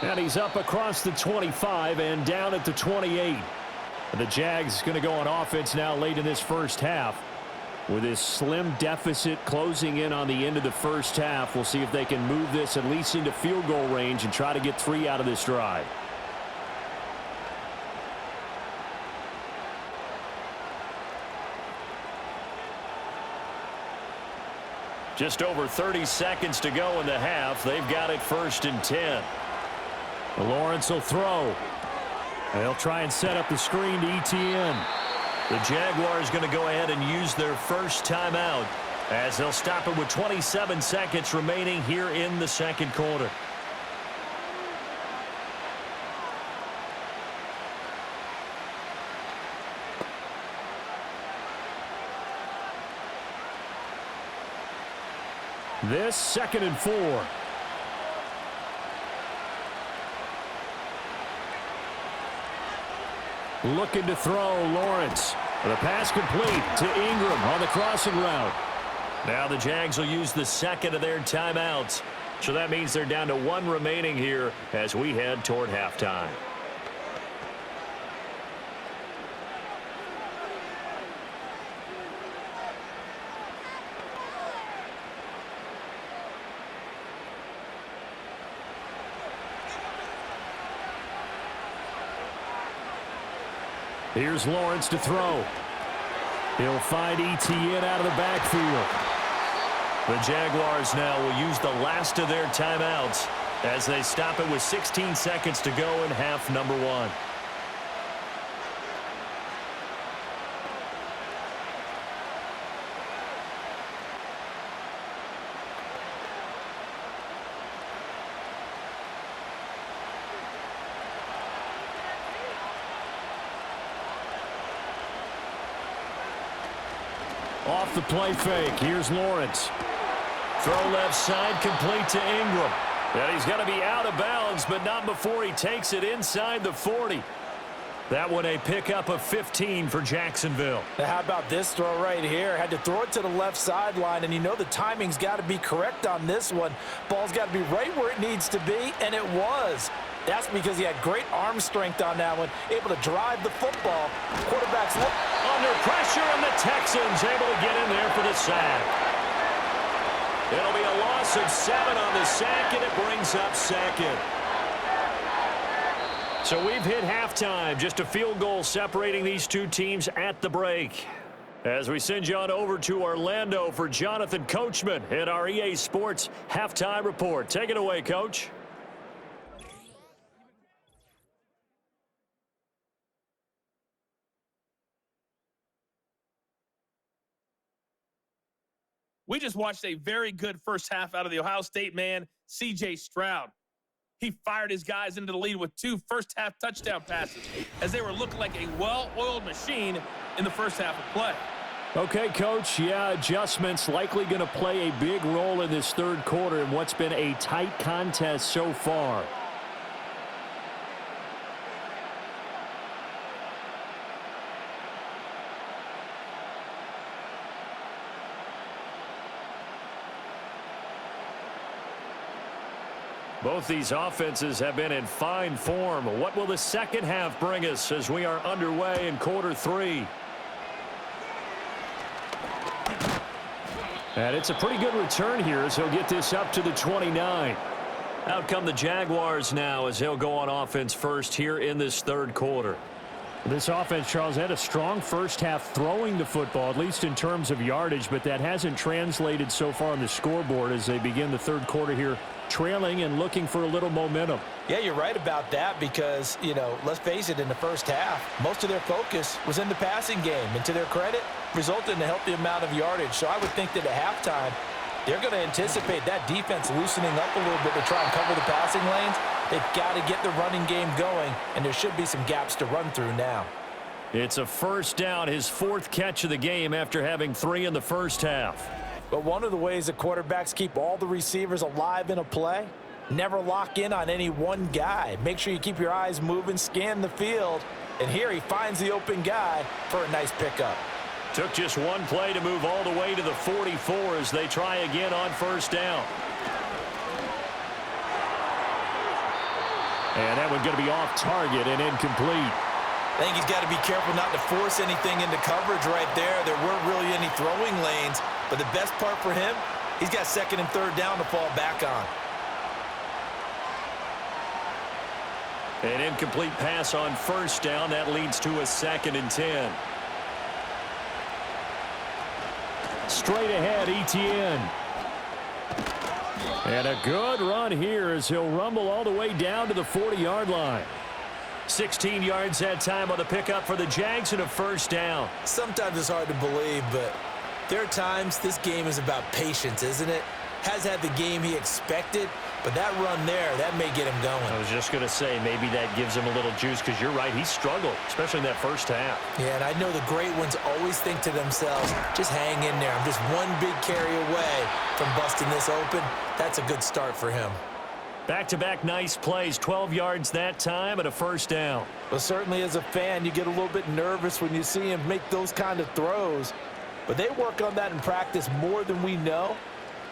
And he's up across the 25 and down at the 28. The Jags going to go on offense now late in this first half. With this slim deficit closing in on the end of the first half, we'll see if they can move this at least into field goal range and try to get 3 out of this drive. Just over 30 seconds to go in the half. They've got it 1st and 10. Lawrence will throw. They'll try and set up the screen to ETN. The Jaguars going to go ahead and use their first timeout as they'll stop it with 27 seconds remaining here in the 2nd quarter. This 2nd and 4. Looking to throw, Lawrence. The pass complete to Ingram on the crossing route. Now the Jags will use the 2nd of their timeouts. So that means they're down to 1 remaining here as we head toward halftime. Here's Lawrence to throw. He'll find ETN out of the backfield. The Jaguars now will use the last of their timeouts as they stop it with 16 seconds to go in half number 1. Off the play fake. Here's Lawrence. Throw left side complete to Ingram. And he's going to be out of bounds, but not before he takes it inside the 40. That one a pickup of 15 for Jacksonville. Now how about this throw right here? Had to throw it to the left sideline, and you know the timing's got to be correct on this one. Ball's got to be right where it needs to be, and it was. That's because he had great arm strength on that one, able to drive the football. Quarterback's under pressure, and the Texans able to get in there for the sack. It'll be a loss of 7 on the sack, and it brings up 2nd. So we've hit halftime. Just a field goal separating these two teams at the break. As we send you on over to Orlando for Jonathan Coachman in our EA Sports Halftime Report. Take it away, Coach. We just watched a very good first half out of the Ohio State man, C.J. Stroud. He fired his guys into the lead with 2 first-half touchdown passes as they were looking like a well-oiled machine in the first half of play. Okay, Coach, yeah, adjustments likely going to play a big role in this 3rd quarter in what's been a tight contest so far. Both these offenses have been in fine form. What will the second half bring us as we are underway in quarter 3? And it's a pretty good return here as he'll get this up to the 29. Out come the Jaguars now as they'll go on offense first here in this third quarter. This offense, Charles, had a strong first half throwing the football, at least in terms of yardage, but that hasn't translated so far on the scoreboard as they begin the third quarter here, trailing and looking for a little momentum. Yeah, you're right about that because, let's face it, in the first half, most of their focus was in the passing game. And to their credit, resulted in a healthy amount of yardage. So I would think that at halftime, they're going to anticipate that defense loosening up a little bit to try and cover the passing lanes. They've got to get the running game going, and there should be some gaps to run through now. It's a first down, his 4th catch of the game after having 3 in the first half. But one of the ways the quarterbacks keep all the receivers alive in a play, never lock in on any one guy. Make sure you keep your eyes moving, scan the field, and here he finds the open guy for a nice pickup. Took just one play to move all the way to the 44 as they try again on first down. And that one going to be off target and incomplete. I think he's got to be careful not to force anything into coverage right there. There weren't really any throwing lanes, but the best part for him, he's got 2nd and 3rd down to fall back on. An incomplete pass on first down. That leads to a 2nd and 10. Straight ahead, ETN. And a good run here as he'll rumble all the way down to the 40-yard line. 16 yards that time on the pickup for the Jags and a first down. Sometimes it's hard to believe, but there are times this game is about patience, isn't it? Has had the game he expected, but that run there, that may get him going. I was just going to say, maybe that gives him a little juice because you're right, he struggled, especially in that first half. Yeah, and I know the great ones always think to themselves, just hang in there. I'm just one big carry away from busting this open. That's a good start for him. Back-to-back nice plays, 12 yards that time and a first down. Well, certainly as a fan, you get a little bit nervous when you see him make those kind of throws. But they work on that in practice more than we know.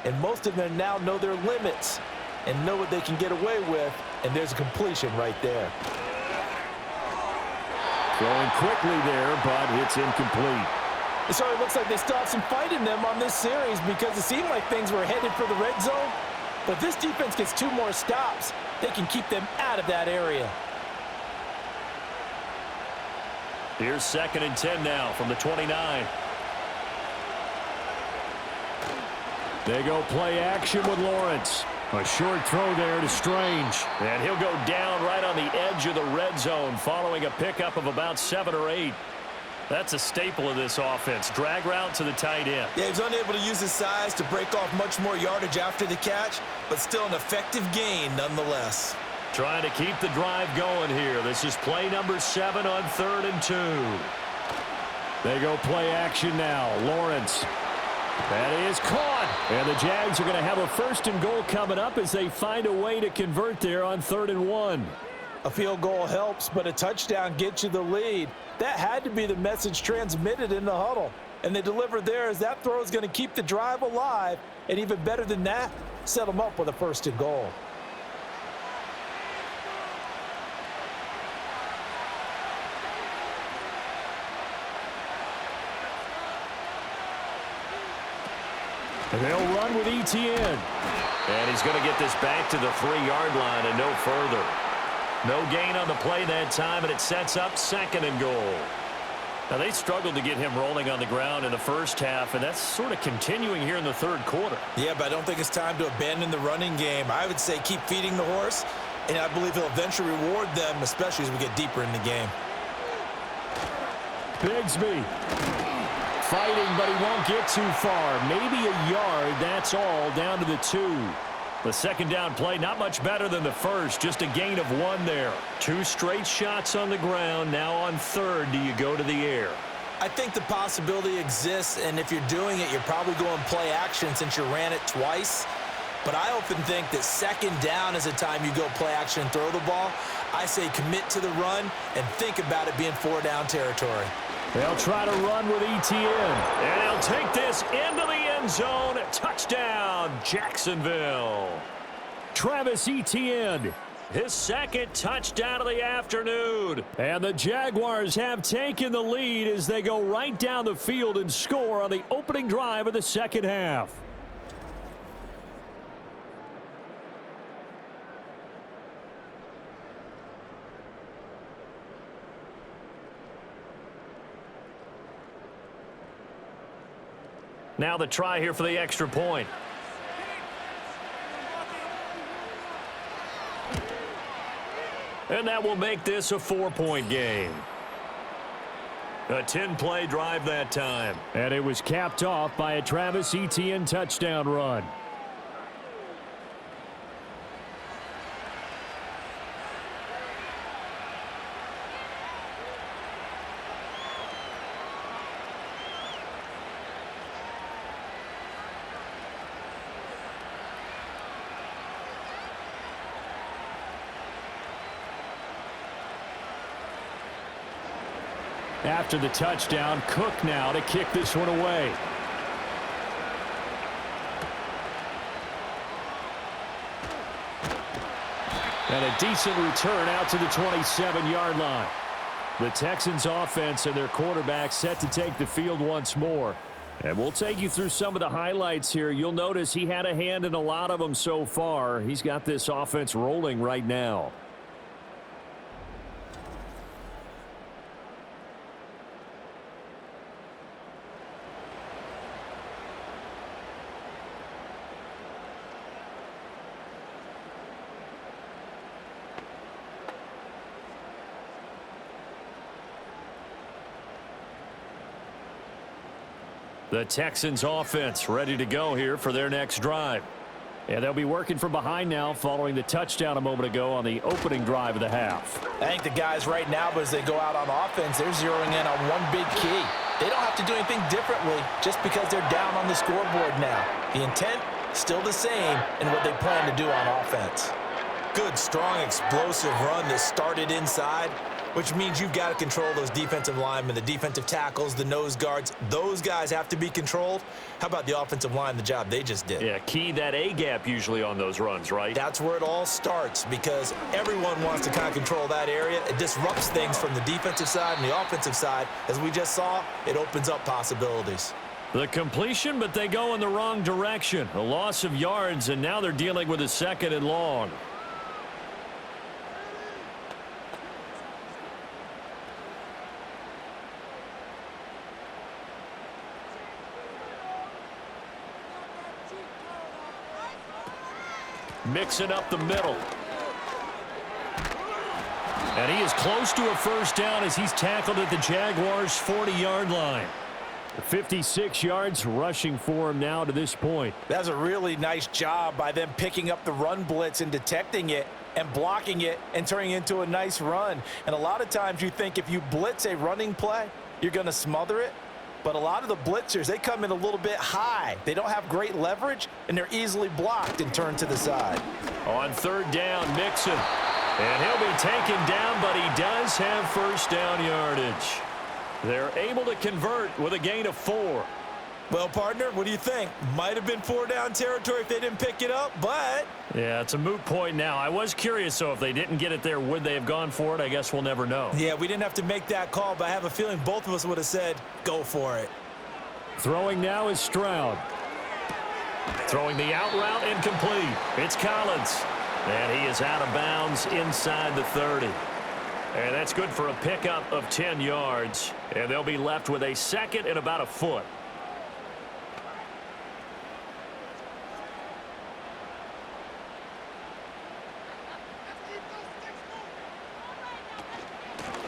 And most of them now know their limits and know what they can get away with. And there's a completion right there. Throwing quickly there, but it's incomplete. So it looks like they still have some fight in them on this series because it seemed like things were headed for the red zone. But this defense gets 2 more stops. They can keep them out of that area. Here's 2nd and 10 now from the 29. They go play action with Lawrence. A short throw there to Strange. And he'll go down right on the edge of the red zone following a pickup of about 7 or 8. That's a staple of this offense. Drag route to the tight end. Yeah, he was unable to use his size to break off much more yardage after the catch, but still an effective gain nonetheless. Trying to keep the drive going here. This is play number 7 on 3rd and 2. They go play action now. Lawrence. That is caught. And the Jags are going to have a 1st and goal coming up as they find a way to convert there on 3rd and 1. A field goal helps, but a touchdown gets you the lead. That had to be the message transmitted in the huddle. And they delivered there as that throw is going to keep the drive alive. And even better than that, set them up with a 1st and goal. And they'll run with ETN. And he's going to get this back to the 3-yard line and no further. No gain on the play that time, and it sets up 2nd and goal. Now, they struggled to get him rolling on the ground in the first half, and that's sort of continuing here in the 3rd quarter. Yeah, but I don't think it's time to abandon the running game. I would say keep feeding the horse, and I believe he'll eventually reward them, especially as we get deeper in the game. Bigsby. Fighting, but he won't get too far. Maybe a yard, that's all, down to the 2. The 2nd down play, not much better than the first, just a gain of 1 there. 2 straight shots on the ground. Now on 3rd, do you go to the air? I think the possibility exists, and if you're doing it, you're probably going play action since you ran it twice. But I often think that 2nd down is a time you go play action and throw the ball. I say commit to the run and think about it being 4-down territory. They'll try to run with ETN. And he'll take this into the end zone. Touchdown, Jacksonville. Travis Etienne. His second touchdown of the afternoon. And the Jaguars have taken the lead as they go right down the field and score on the opening drive of the second half. Now the try here for the extra point. And that will make this a 4-point game. A 10-play drive that time. And it was capped off by a Travis Etienne touchdown run. After the touchdown, Cook now to kick this one away. And a decent return out to the 27-yard line. The Texans offense and their quarterback set to take the field once more. And we'll take you through some of the highlights here. You'll notice he had a hand in a lot of them so far. He's got this offense rolling right now. The Texans offense ready to go here for their next drive. And they'll be working from behind now following the touchdown a moment ago on the opening drive of the half. I think the guys right now, as they go out on offense, they're zeroing in on one big key. They don't have to do anything differently just because they're down on the scoreboard now. The intent, still the same in what they plan to do on offense. Good, strong, explosive run that started inside, which means you've got to control those defensive linemen, the defensive tackles, the nose guards. Those guys have to be controlled. How about the offensive line, the job they just did? Yeah, key that A-gap usually on those runs, right? That's where it all starts because everyone wants to kind of control that area. It disrupts things from the defensive side and the offensive side. As we just saw, it opens up possibilities. The completion, but they go in the wrong direction. A loss of yards, and now they're dealing with a 2nd and long. Mixing up the middle. And he is close to a first down as he's tackled at the Jaguars' 40-yard line. 56 yards rushing for him now to this point. That's a really nice job by them picking up the run blitz and detecting it and blocking it and turning it into a nice run. And a lot of times you think if you blitz a running play, you're going to smother it. But a lot of the blitzers, they come in a little bit high. They don't have great leverage, and they're easily blocked and turned to the side. On 3rd down, Mixon. And he'll be taken down, but he does have first down yardage. They're able to convert with a gain of 4. Well, partner, what do you think? Might have been 4-down territory if they didn't pick it up, but... Yeah, it's a moot point now. I was curious, so if they didn't get it there, would they have gone for it? I guess we'll never know. Yeah, we didn't have to make that call, but I have a feeling both of us would have said, go for it. Throwing now is Stroud. Throwing the out route incomplete. It's Collins. And he is out of bounds inside the 30. And that's good for a pickup of 10 yards. And they'll be left with a 2nd and about a foot.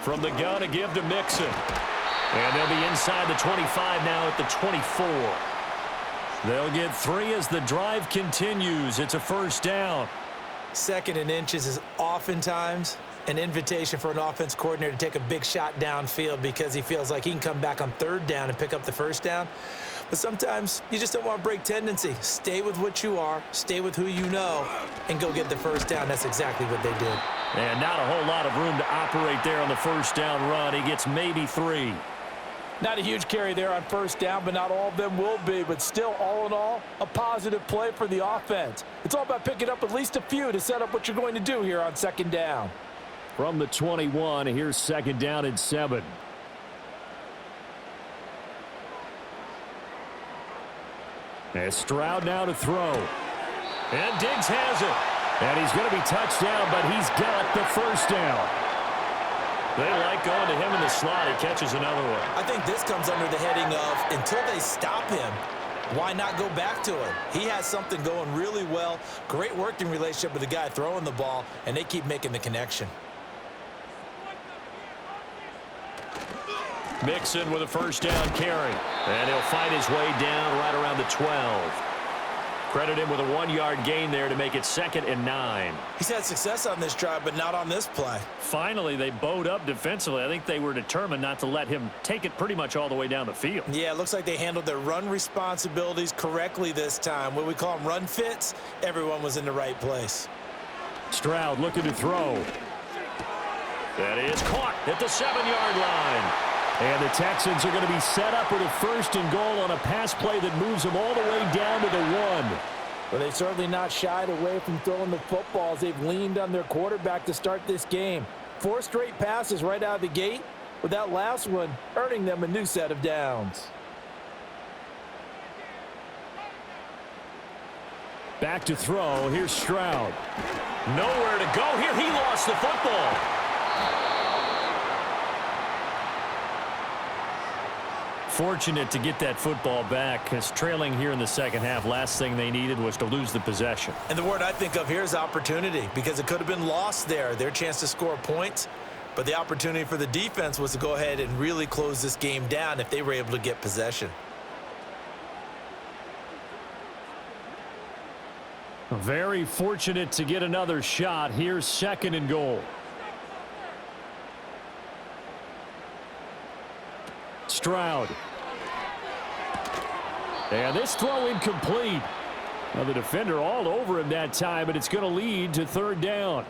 From the gun to give to Mixon. And they'll be inside the 25 now at the 24. They'll get 3 as the drive continues. It's a first down. 2nd and inches is oftentimes an invitation for an offense coordinator to take a big shot downfield because he feels like he can come back on 3rd down and pick up the first down. But sometimes you just don't want to break tendency. Stay with what you are, stay with who you know, and go get the first down. That's exactly what they did. And not a whole lot of room to operate there on the first down run. He gets maybe 3. Not a huge carry there on first down, but not all of them will be. But still, all in all, a positive play for the offense. It's all about picking up at least a few to set up what you're going to do here on second down. From the 21, here's second down and 7. As Stroud now to throw. And Diggs has it. And he's going to be touched down, but he's got the first down. They like going to him in the slot. He catches another one. I think this comes under the heading of until they stop him, why not go back to him? He has something going really well. Great working relationship with the guy throwing the ball, and they keep making the connection. Mixon with a first down carry. And he'll fight his way down right around the 12. Credit him with a 1-yard gain there to make it 2nd and 9. He's had success on this drive, but not on this play. Finally, they bowed up defensively. I think they were determined not to let him take it pretty much all the way down the field. Yeah, it looks like they handled their run responsibilities correctly this time. What we call them run fits, everyone was in the right place. Stroud looking to throw. That is caught at the 7-yard line. And the Texans are going to be set up with a 1st and goal on a pass play that moves them all the way down to the 1. Well, they've certainly not shied away from throwing the football as they've leaned on their quarterback to start this game. 4 straight passes right out of the gate, with that last one earning them a new set of downs. Back to throw. Here's Stroud. Nowhere to go here. He lost the football. Fortunate to get that football back, because trailing here in the second half, last thing they needed was to lose the possession. And the word I think of here is opportunity, because it could have been lost there, their chance to score points. But the opportunity for the defense was to go ahead and really close this game down if they were able to get possession. Very fortunate to get another shot. Here's 2nd and goal. Stroud. And this throw incomplete. Now the defender all over him that time, but it's going to lead to 3rd down.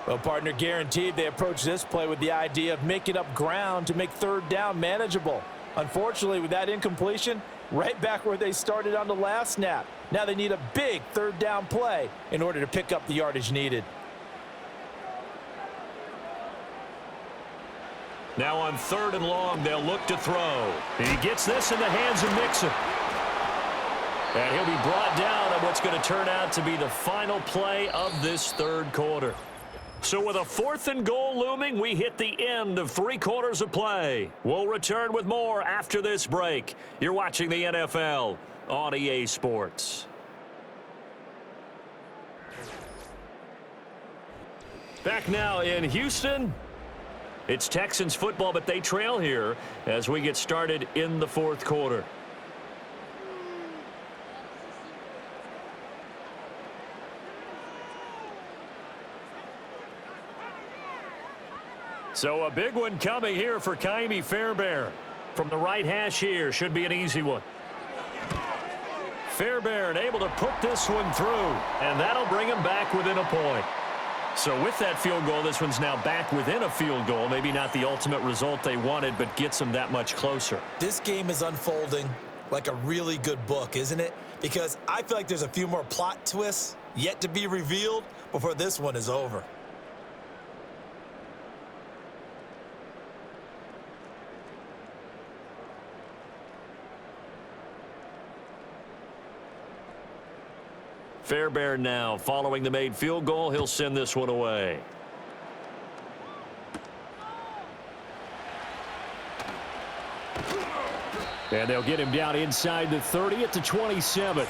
Well, partner, guaranteed they approach this play with the idea of making up ground to make 3rd down manageable. Unfortunately, with that incompletion, right back where they started on the last snap. Now they need a big 3rd down play in order to pick up the yardage needed. Now on 3rd and long, they'll look to throw. He gets this in the hands of Mixon. And he'll be brought down on what's going to turn out to be the final play of this 3rd quarter. So with a 4th and goal looming, we hit the end of 3 quarters of play. We'll return with more after this break. You're watching the NFL on EA Sports. Back now in Houston. It's Texans football, but they trail here as we get started in the 4th quarter. So a big one coming here for Ka'imi Fairbairn. From the right hash here, should be an easy one. Fairbairn able to put this one through, and that'll bring him back within a point. So with that field goal, this one's now back within a field goal. Maybe not the ultimate result they wanted, but gets them that much closer. This game is unfolding like a really good book, isn't it? Because I feel like there's a few more plot twists yet to be revealed before this one is over. Fairbairn now following the made field goal. He'll send this one away. And they'll get him down inside the 30 at the 27.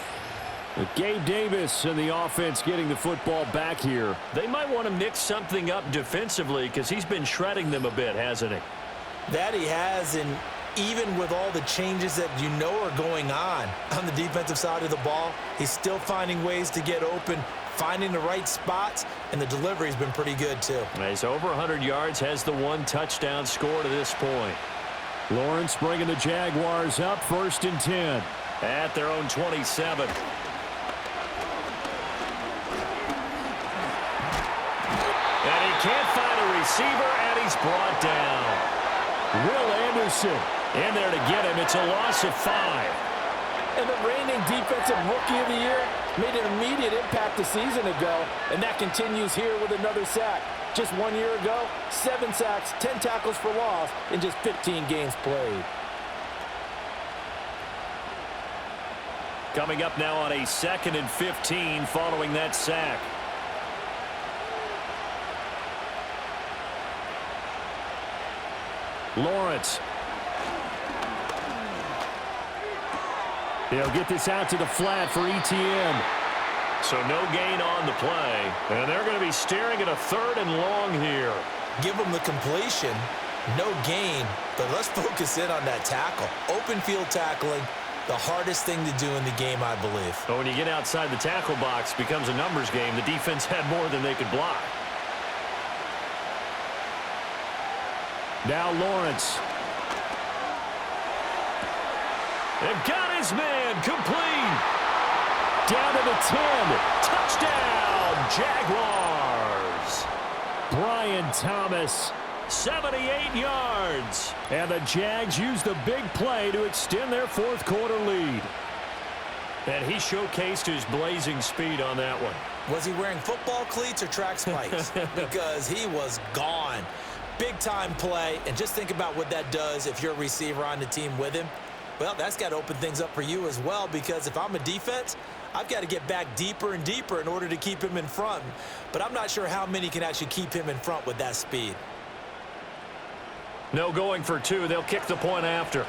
With Gabe Davis and the offense getting the football back here. They might want to mix something up defensively because he's been shredding them a bit, hasn't he? That he has, and even with all the changes that you know are going on the defensive side of the ball, he's still finding ways to get open, finding the right spots, and the delivery's been pretty good too. He's over 100 yards, has the 1 touchdown score to this point. Lawrence bringing the Jaguars up 1st and 10. At their own 27. And he can't find a receiver, and he's brought down. Will Anderson In there to get him. It's a loss of 5. And the reigning defensive rookie of the year made an immediate impact a season ago, and that continues here with another sack. Just 1 year ago, 7 sacks, 10 tackles for loss in just 15 games played. Coming up now on a 2nd and 15 following that sack. Lawrence. They'll get this out to the flat for ETN. So no gain on the play. And they're going to be staring at a 3rd and long here. Give them the completion, no gain, but let's focus in on that tackle. Open field tackling, the hardest thing to do in the game, I believe. But when you get outside the tackle box, it becomes a numbers game. The defense had more than they could block. Now Lawrence. They've got his man complete. Down to the 10. Touchdown, Jaguars. Brian Thomas, 78 yards. And the Jags use the big play to extend their 4th quarter lead. And he showcased his blazing speed on that one. Was he wearing football cleats or track spikes? Because he was gone. Big-time play, and just think about what that does if you're a receiver on the team with him. Well, that's got to open things up for you as well, because if I'm a defense, I've got to get back deeper and deeper in order to keep him in front. But I'm not sure how many can actually keep him in front with that speed. No going for 2. They'll kick the point after.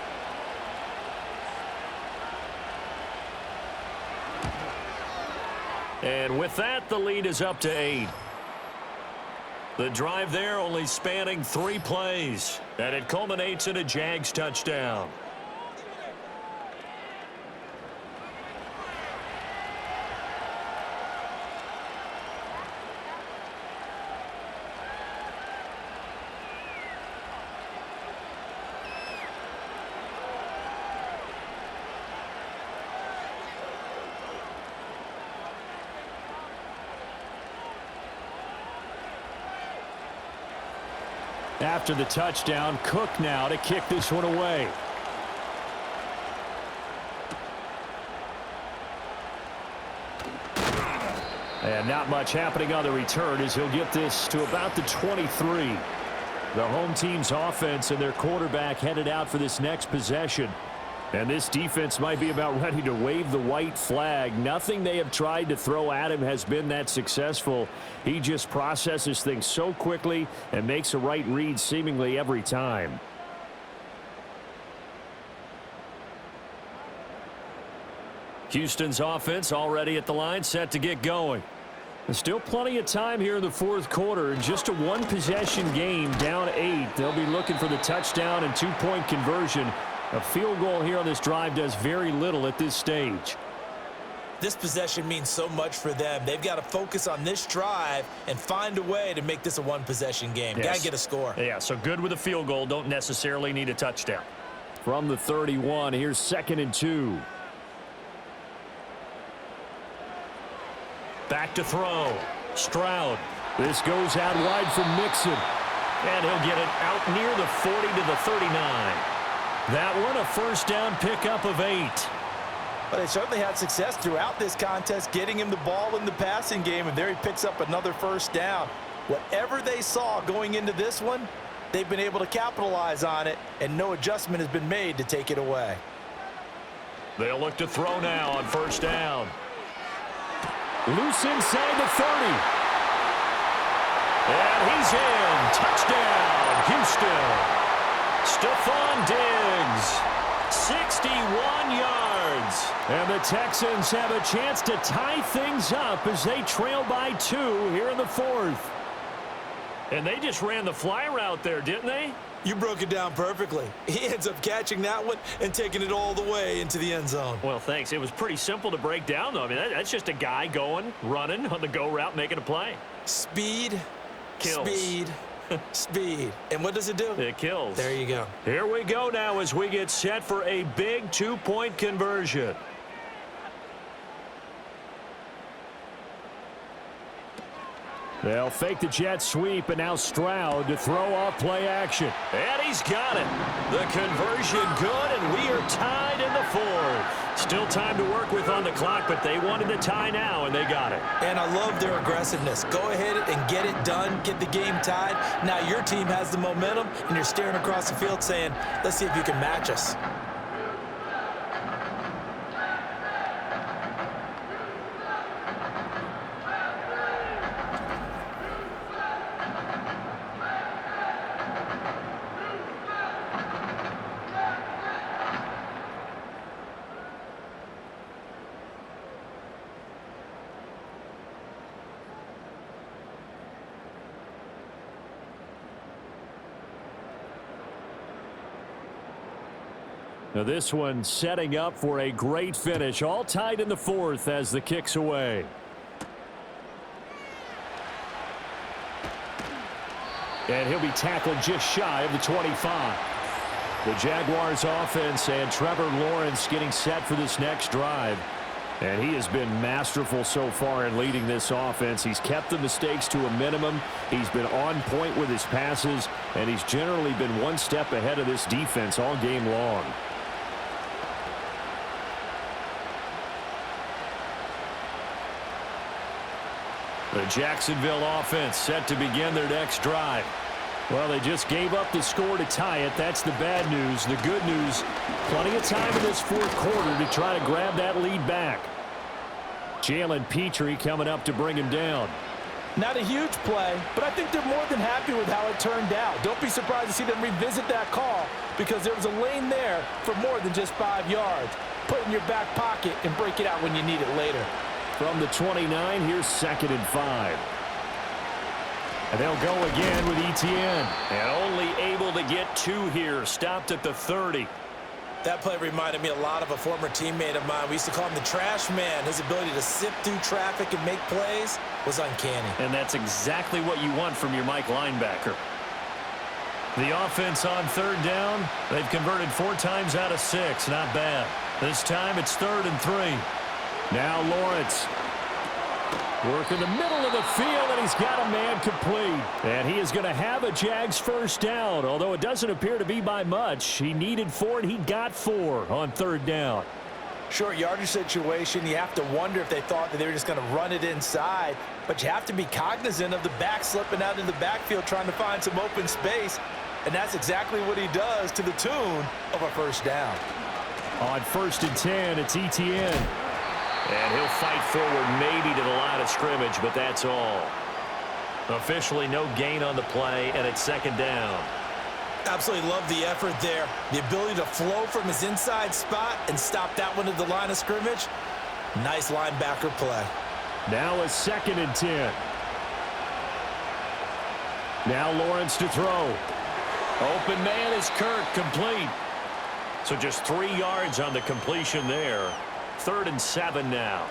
And with that, the lead is up to 8. The drive there only spanning 3 plays. And it culminates in a Jags touchdown. After the touchdown, Cook now to kick this one away. And not much happening on the return as he'll get this to about the 23. The home team's offense and their quarterback headed out for this next possession. And this defense might be about ready to wave the white flag. Nothing they have tried to throw at him has been that successful. He just processes things so quickly and makes a right read seemingly every time. Houston's offense already at the line, set to get going. There's still plenty of time here in the 4th quarter. Just a 1-possession game, down 8. They'll be looking for the touchdown and 2-point conversion. A field goal here on this drive does very little at this stage. This possession means so much for them. They've got to focus on this drive and find a way to make this a 1-possession game. Yes. Got to get a score. Yeah, so good with a field goal. Don't necessarily need a touchdown. From the 31, here's 2nd and 2. Back to throw. Stroud. This goes out wide for Mixon. And he'll get it out near the 40 to the 39. That one a 1st down pickup of 8. But they certainly had success throughout this contest, getting him the ball in the passing game, and there he picks up another 1st down. Whatever they saw going into this one, they've been able to capitalize on it, and no adjustment has been made to take it away. They'll look to throw now on 1st down. Loose inside the 30. And he's in. Touchdown, Houston. Stephon Diggs, 61 yards. And the Texans have a chance to tie things up as they trail by 2 here in the 4th. And they just ran the fly route there, didn't they? You broke it down perfectly. He ends up catching that one and taking it all the way into the end zone. Well, thanks. It was pretty simple to break down, though. I mean, that's just a guy going, running on the go route, making a play. Speed, kills. Speed, speed. And what does it do? It kills. There you go. Here we go now as we get set for a big 2-point conversion. They'll fake the jet sweep, and now Stroud to throw off play action. And he's got it. The conversion good, and we are tied in the fourth. Still time to work with on the clock, but they wanted the tie now, and they got it. And I love their aggressiveness. Go ahead and get it done, get the game tied. Now your team has the momentum, and you're staring across the field saying, let's see if you can match us. Now this one setting up for a great finish. All tied in the fourth as the kick's away. And he'll be tackled just shy of the 25. The Jaguars offense and Trevor Lawrence getting set for this next drive. And he has been masterful so far in leading this offense. He's kept the mistakes to a minimum. He's been on point with his passes. And he's generally been one step ahead of this defense all game long. The Jacksonville offense set to begin their next drive. Well, they just gave up the score to tie it. That's the bad news. The good news, plenty of time in this fourth quarter to try to grab that lead back. Jalen Petrie coming up to bring him down. Not a huge play, but I think they're more than happy with how it turned out. Don't be surprised to see them revisit that call because there was a lane there for more than just 5 yards. Put it in your back pocket and break it out when you need it later. From the 29, here's 2nd and 5. And they'll go again with ETN. And only able to get 2 here. Stopped at the 30. That play reminded me a lot of a former teammate of mine. We used to call him the trash man. His ability to sift through traffic and make plays was uncanny. And that's exactly what you want from your Mike linebacker. The offense on 3rd down. They've converted 4 times out of 6. Not bad. This time it's 3rd and 3. Now Lawrence. Work in the middle of the field, and he's got a man complete. And he is going to have a Jags first down, although it doesn't appear to be by much. He needed 4, and he got 4 on 3rd down. Short yardage situation, you have to wonder if they thought that they were just going to run it inside. But you have to be cognizant of the back slipping out in the backfield trying to find some open space. And that's exactly what he does to the tune of a first down. On 1st and 10, it's ETN. And he'll fight forward maybe to the line of scrimmage, but that's all. Officially no gain on the play, and it's 2nd down. Absolutely love the effort there. The ability to flow from his inside spot and stop that one at the line of scrimmage. Nice linebacker play. Now a 2nd and 10. Now Lawrence to throw. Open man is Kirk, complete. So just 3 yards on the completion there. 3rd and 7 now.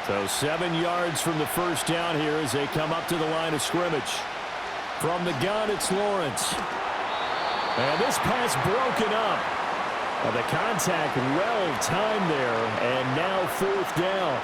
So 7 yards from the first down here as they come up to the line of scrimmage. From the gun, it's Lawrence. And this pass broken up. The contact well timed there, and now 4th down.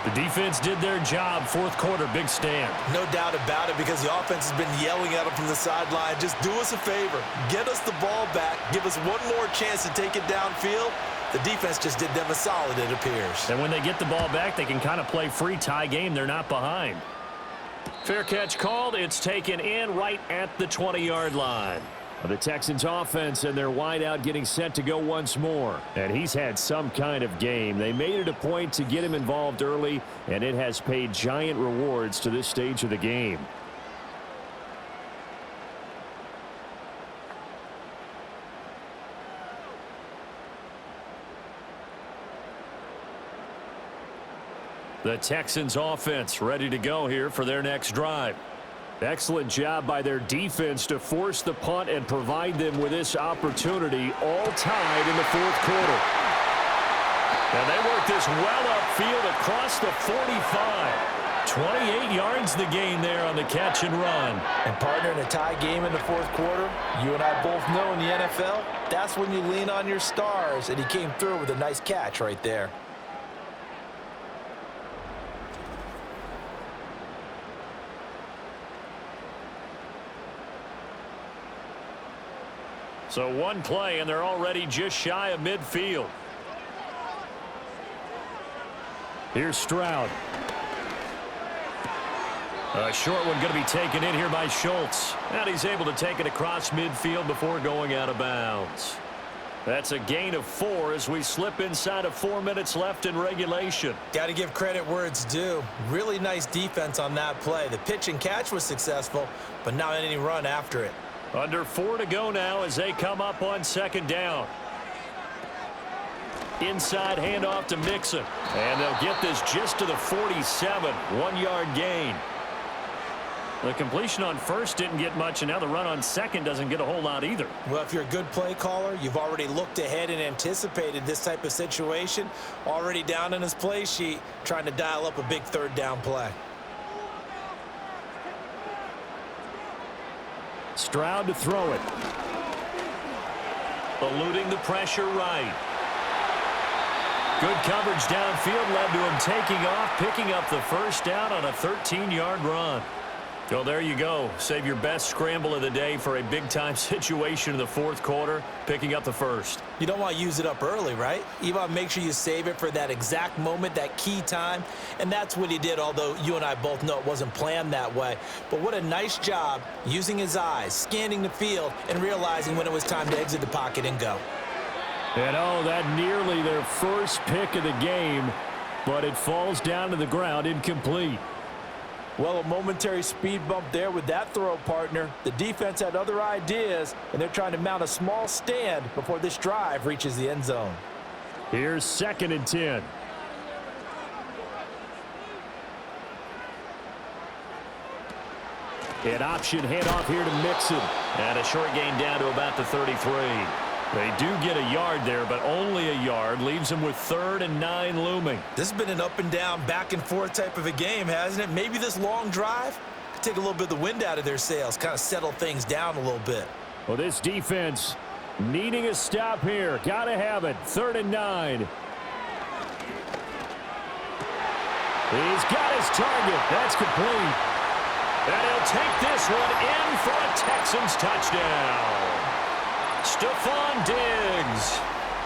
The defense did their job. 4th quarter, big stand. No doubt about it, because the offense has been yelling at them from the sideline. Just do us a favor. Get us the ball back. Give us one more chance to take it downfield. The defense just did them a solid, it appears. And when they get the ball back, they can kind of play free tie game. They're not behind. Fair catch called. It's taken in right at the 20-yard line. The Texans offense and their wideout getting set to go once more. And he's had some kind of game. They made it a point to get him involved early, and it has paid giant rewards to this stage of the game. The Texans offense ready to go here for their next drive. Excellent job by their defense to force the punt and provide them with this opportunity, all tied in the 4th quarter. And they work this well upfield across the 45. 28 yards the gain there on the catch and run. And partner, in a tie game in the fourth quarter, you and I both know in the NFL, that's when you lean on your stars, and he came through with a nice catch right there. So one play, and they're already just shy of midfield. Here's Stroud. A short one going to be taken in here by Schultz. And he's able to take it across midfield before going out of bounds. That's a gain of 4 as we slip inside of 4 minutes left in regulation. Got to give credit where it's due. Really nice defense on that play. The pitch and catch was successful, but not any run after it. Under 4 to go now as they come up on second down. Inside handoff to Mixon. And they'll get this just to the 47. 1-yard gain. The completion on first didn't get much, and now the run on second doesn't get a whole lot either. Well, if you're a good play caller, you've already looked ahead and anticipated this type of situation. Already down in his play sheet, trying to dial up a big third down play. Stroud to throw it. Eluding the pressure right. Good coverage downfield led to him taking off, picking up the first down on a 13-yard run. Well, there you go. Save your best scramble of the day for a big-time situation in the fourth quarter, picking up the first. You don't want to use it up early, right? You want to make sure you save it for that exact moment, that key time, and that's what he did, although you and I both know it wasn't planned that way. But what a nice job using his eyes, scanning the field, and realizing when it was time to exit the pocket and go. And oh, that nearly their first pick of the game, but it falls down to the ground incomplete. Well, a momentary speed bump there with that throw, partner. The defense had other ideas, and they're trying to mount a small stand before this drive reaches the end zone. Here's 2nd and 10. An option handoff here to Mixon. And a short gain down to about the 33. They do get a yard there, but only a yard. Leaves them with 3rd and 9 looming. This has been an up and down, back and forth type of a game, hasn't it? Maybe this long drive could take a little bit of the wind out of their sails, kind of settle things down a little bit. Well, this defense needing a stop here. Got to have it. 3rd and 9. He's got his target. That's complete. And he'll take this one in for a Texans touchdown. Stephon Diggs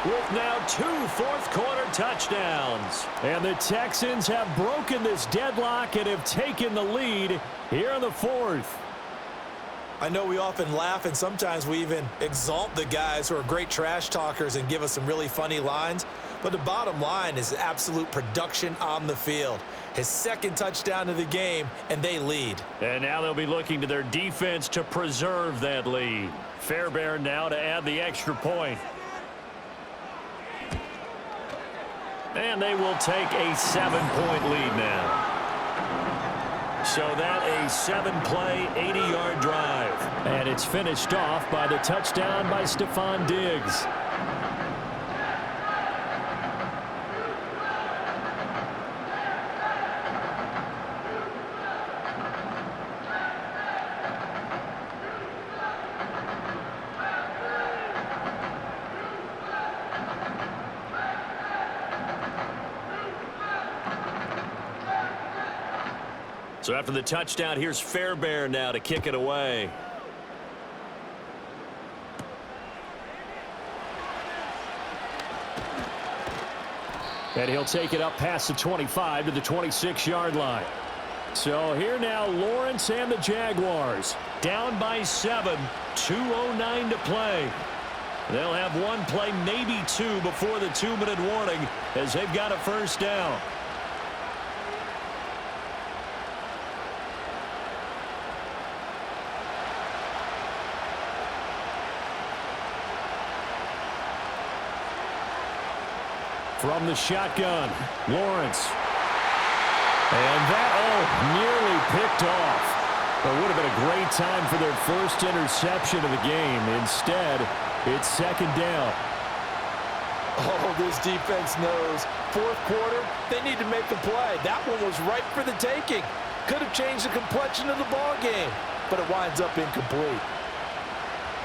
with now 2 fourth-quarter touchdowns. And the Texans have broken this deadlock and have taken the lead here in the 4th. I know we often laugh, and sometimes we even exalt the guys who are great trash talkers and give us some really funny lines. But the bottom line is absolute production on the field. His 2nd touchdown of the game, and they lead. And now they'll be looking to their defense to preserve that lead. Fairbairn now to add the extra point. And they will take a 7-point lead now. So that a 7-play, 80-yard drive. And it's finished off by the touchdown by Stephon Diggs. So after the touchdown, here's Fairbairn now to kick it away. And he'll take it up past the 25 to the 26-yard line. So here now, Lawrence and the Jaguars. Down by 7, 2:09 to play. They'll have 1 play, maybe 2 before the 2-minute warning as they've got a first down. From the shotgun, Lawrence. And that, nearly picked off. It would have been a great time for their first interception of the game. Instead, it's 2nd down. Oh, this defense knows. Fourth quarter, they need to make a play. That one was ripe for the taking. Could have changed the complexion of the ball game, but it winds up incomplete.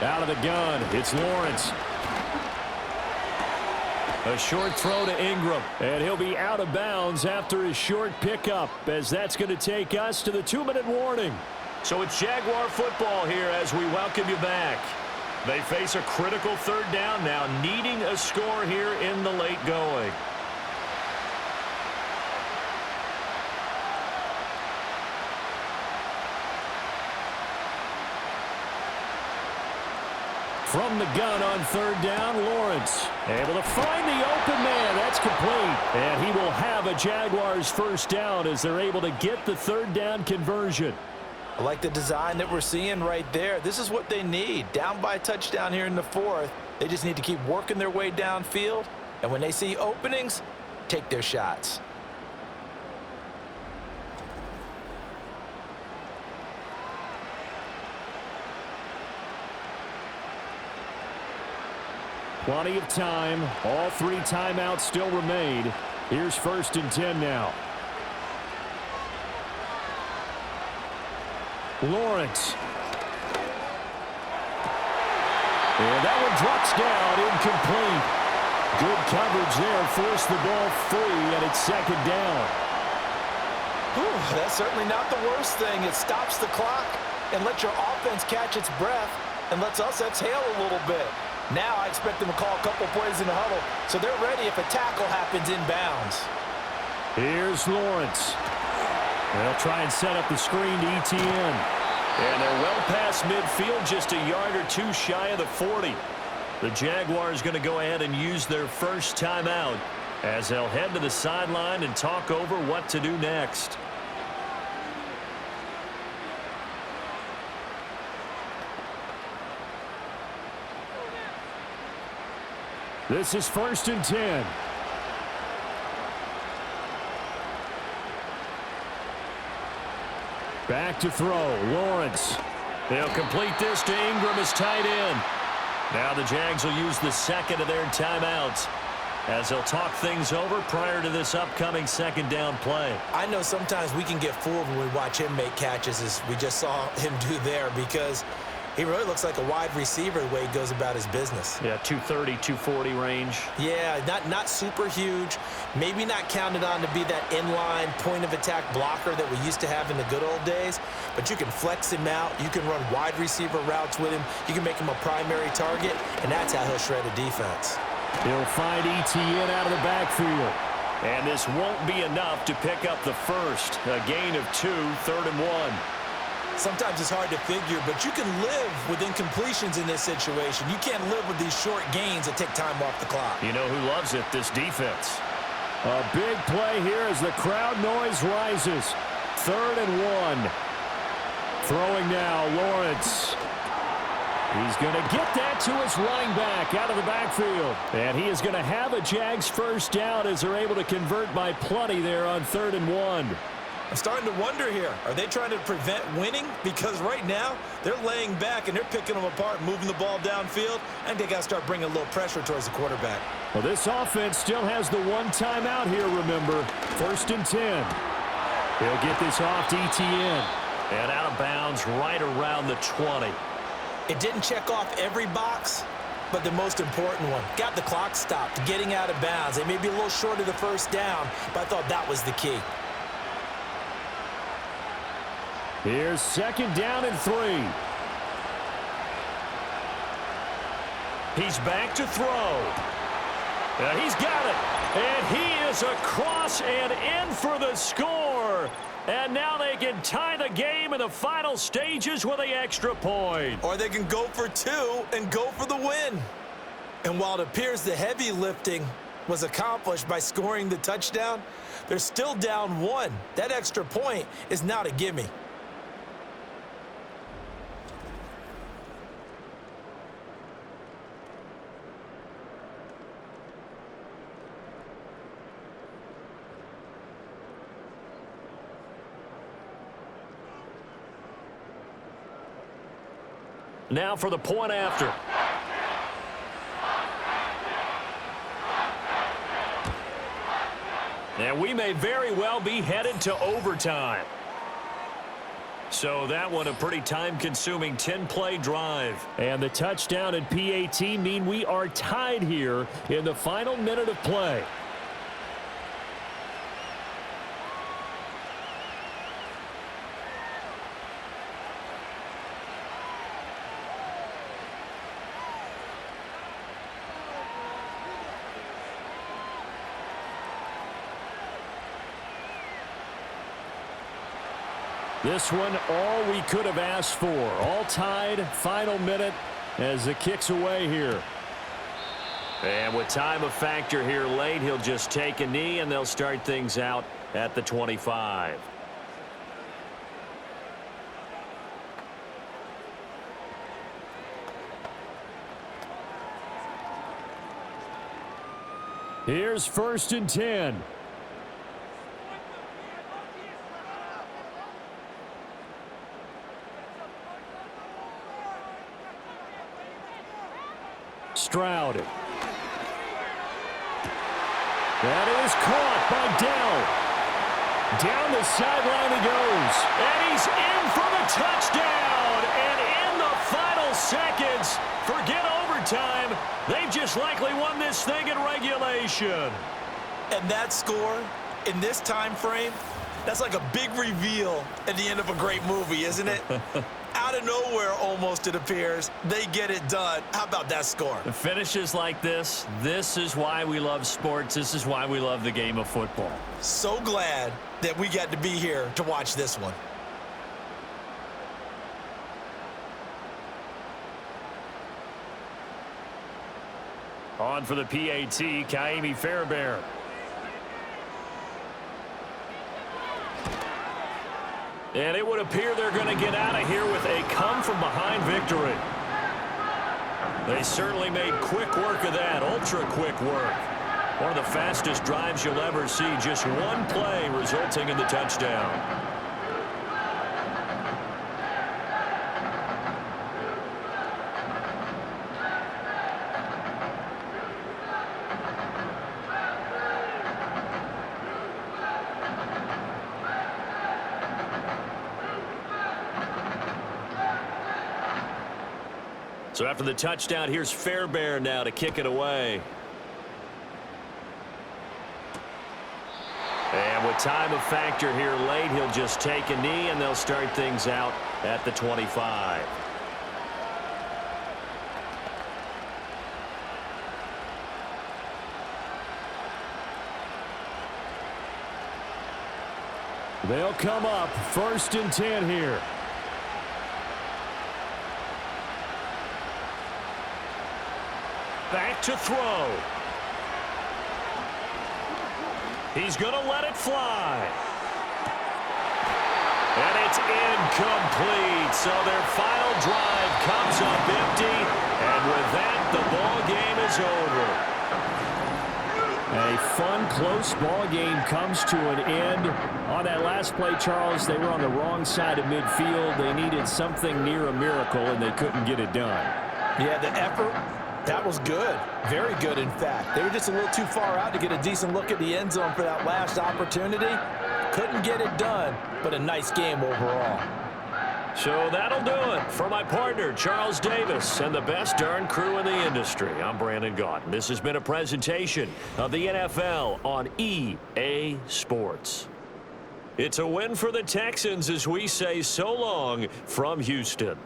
Out of the gun, it's Lawrence. A short throw to Ingram, and he'll be out of bounds after his short pickup, as that's going to take us to the 2-minute warning. So it's Jaguar football here as we welcome you back. They face a critical third down now, needing a score here in the late going. From the gun on third down, Lawrence able to find the open man. That's complete. And he will have a Jaguars first down as they're able to get the third down conversion. I like the design that we're seeing right there. This is what they need. Down by a touchdown here in the fourth. They just need to keep working their way downfield. And when they see openings, take their shots. Plenty of time. All 3 timeouts still remain. Here's 1st and 10 now. Lawrence. And that one drops down, incomplete. Good coverage there, forced the ball free, and it's 2nd down. Whew, that's certainly not the worst thing. It stops the clock and lets your offense catch its breath and lets us exhale a little bit. Now I expect them to call a couple plays in the huddle, so they're ready if a tackle happens inbounds. Here's Lawrence. They'll try and set up the screen to ETN. And they're well past midfield, just a yard or 2 shy of the 40. The Jaguars going to go ahead and use their first timeout as they'll head to the sideline and talk over what to do next. This is 1st and 10. Back to throw. Lawrence. They'll complete this to Ingram as tight end. Now the Jags will use the second of their timeouts as they'll talk things over prior to this upcoming 2nd down play. I know sometimes we can get fooled when we watch him make catches, as we just saw him do there, because he really looks like a wide receiver the way he goes about his business. Yeah, 230, 240 range. Yeah, not super huge. Maybe not counted on to be that inline point-of-attack blocker that we used to have in the good old days. But you can flex him out. You can run wide receiver routes with him. You can make him a primary target, and that's how he'll shred a defense. He'll find ETN out of the backfield. And this won't be enough to pick up the first. A gain of 2, 3rd and 1. Sometimes it's hard to figure, but you can live with incompletions in this situation. You can't live with these short gains that take time off the clock. You know who loves it? This defense. A big play here as the crowd noise rises. 3rd and 1. Throwing now, Lawrence. He's going to get that to his running back out of the backfield. And he is going to have a Jags first down as they're able to convert by plenty there on 3rd and 1. I'm starting to wonder here, are they trying to prevent winning? Because right now, they're laying back and they're picking them apart, moving the ball downfield, and they got to start bringing a little pressure towards the quarterback. Well, this offense still has the 1 timeout here, remember. 1st and 10. He'll get this off to ETN. And out of bounds right around the 20. It didn't check off every box, but the most important one. Got the clock stopped, getting out of bounds. They may be a little short of the first down, but I thought that was the key. Here's 2nd down and 3. He's back to throw. And he's got it. And he is across and in for the score. And now they can tie the game in the final stages with the extra point. Or they can go for 2 and go for the win. And while it appears the heavy lifting was accomplished by scoring the touchdown, they're still down 1. That extra point is not a gimme. Now for the point after. And we may very well be headed to overtime. So that one a pretty time-consuming 10-play drive. And the touchdown and PAT mean we are tied here in the final minute of play. This one, all we could have asked for. All tied, final minute as the kick's away here. And with time a factor here late, he'll just take a knee, and they'll start things out at the 25. Here's 1st and 10. Stroud. That is caught by Dell. Down the sideline he goes. And he's in for the touchdown. And in the final seconds, forget overtime. They've just likely won this thing in regulation. And that score in this time frame, that's like a big reveal at the end of a great movie, isn't it? Out of nowhere, almost, it appears, they get it done. How about that score? The finishes like this is why we love sports. This is why we love the game of football. So glad that we got to be here to watch this one. On for the PAT, Kaimi Fairbairn. And it would appear they're going to get out of here with a come-from-behind victory. They certainly made quick work of that, ultra-quick work. One of the fastest drives you'll ever see, just one play resulting in the touchdown. So after the touchdown, here's Fairbairn now to kick it away. And with time a factor here late, he'll just take a knee, and they'll start things out at the 25. They'll come up 1st and 10 here. Back to throw. He's going to let it fly. And it's incomplete. So their final drive comes up empty. And with that, the ball game is over. A fun, close ball game comes to an end. On that last play, Charles, they were on the wrong side of midfield. They needed something near a miracle, and they couldn't get it done. Yeah, the effort, that was good. Very good, in fact. They were just a little too far out to get a decent look at the end zone for that last opportunity. Couldn't get it done, but a nice game overall. So that'll do it for my partner, Charles Davis, and the best darn crew in the industry. I'm Brandon Gaudin. This has been a presentation of the NFL on EA Sports. It's a win for the Texans as we say so long from Houston.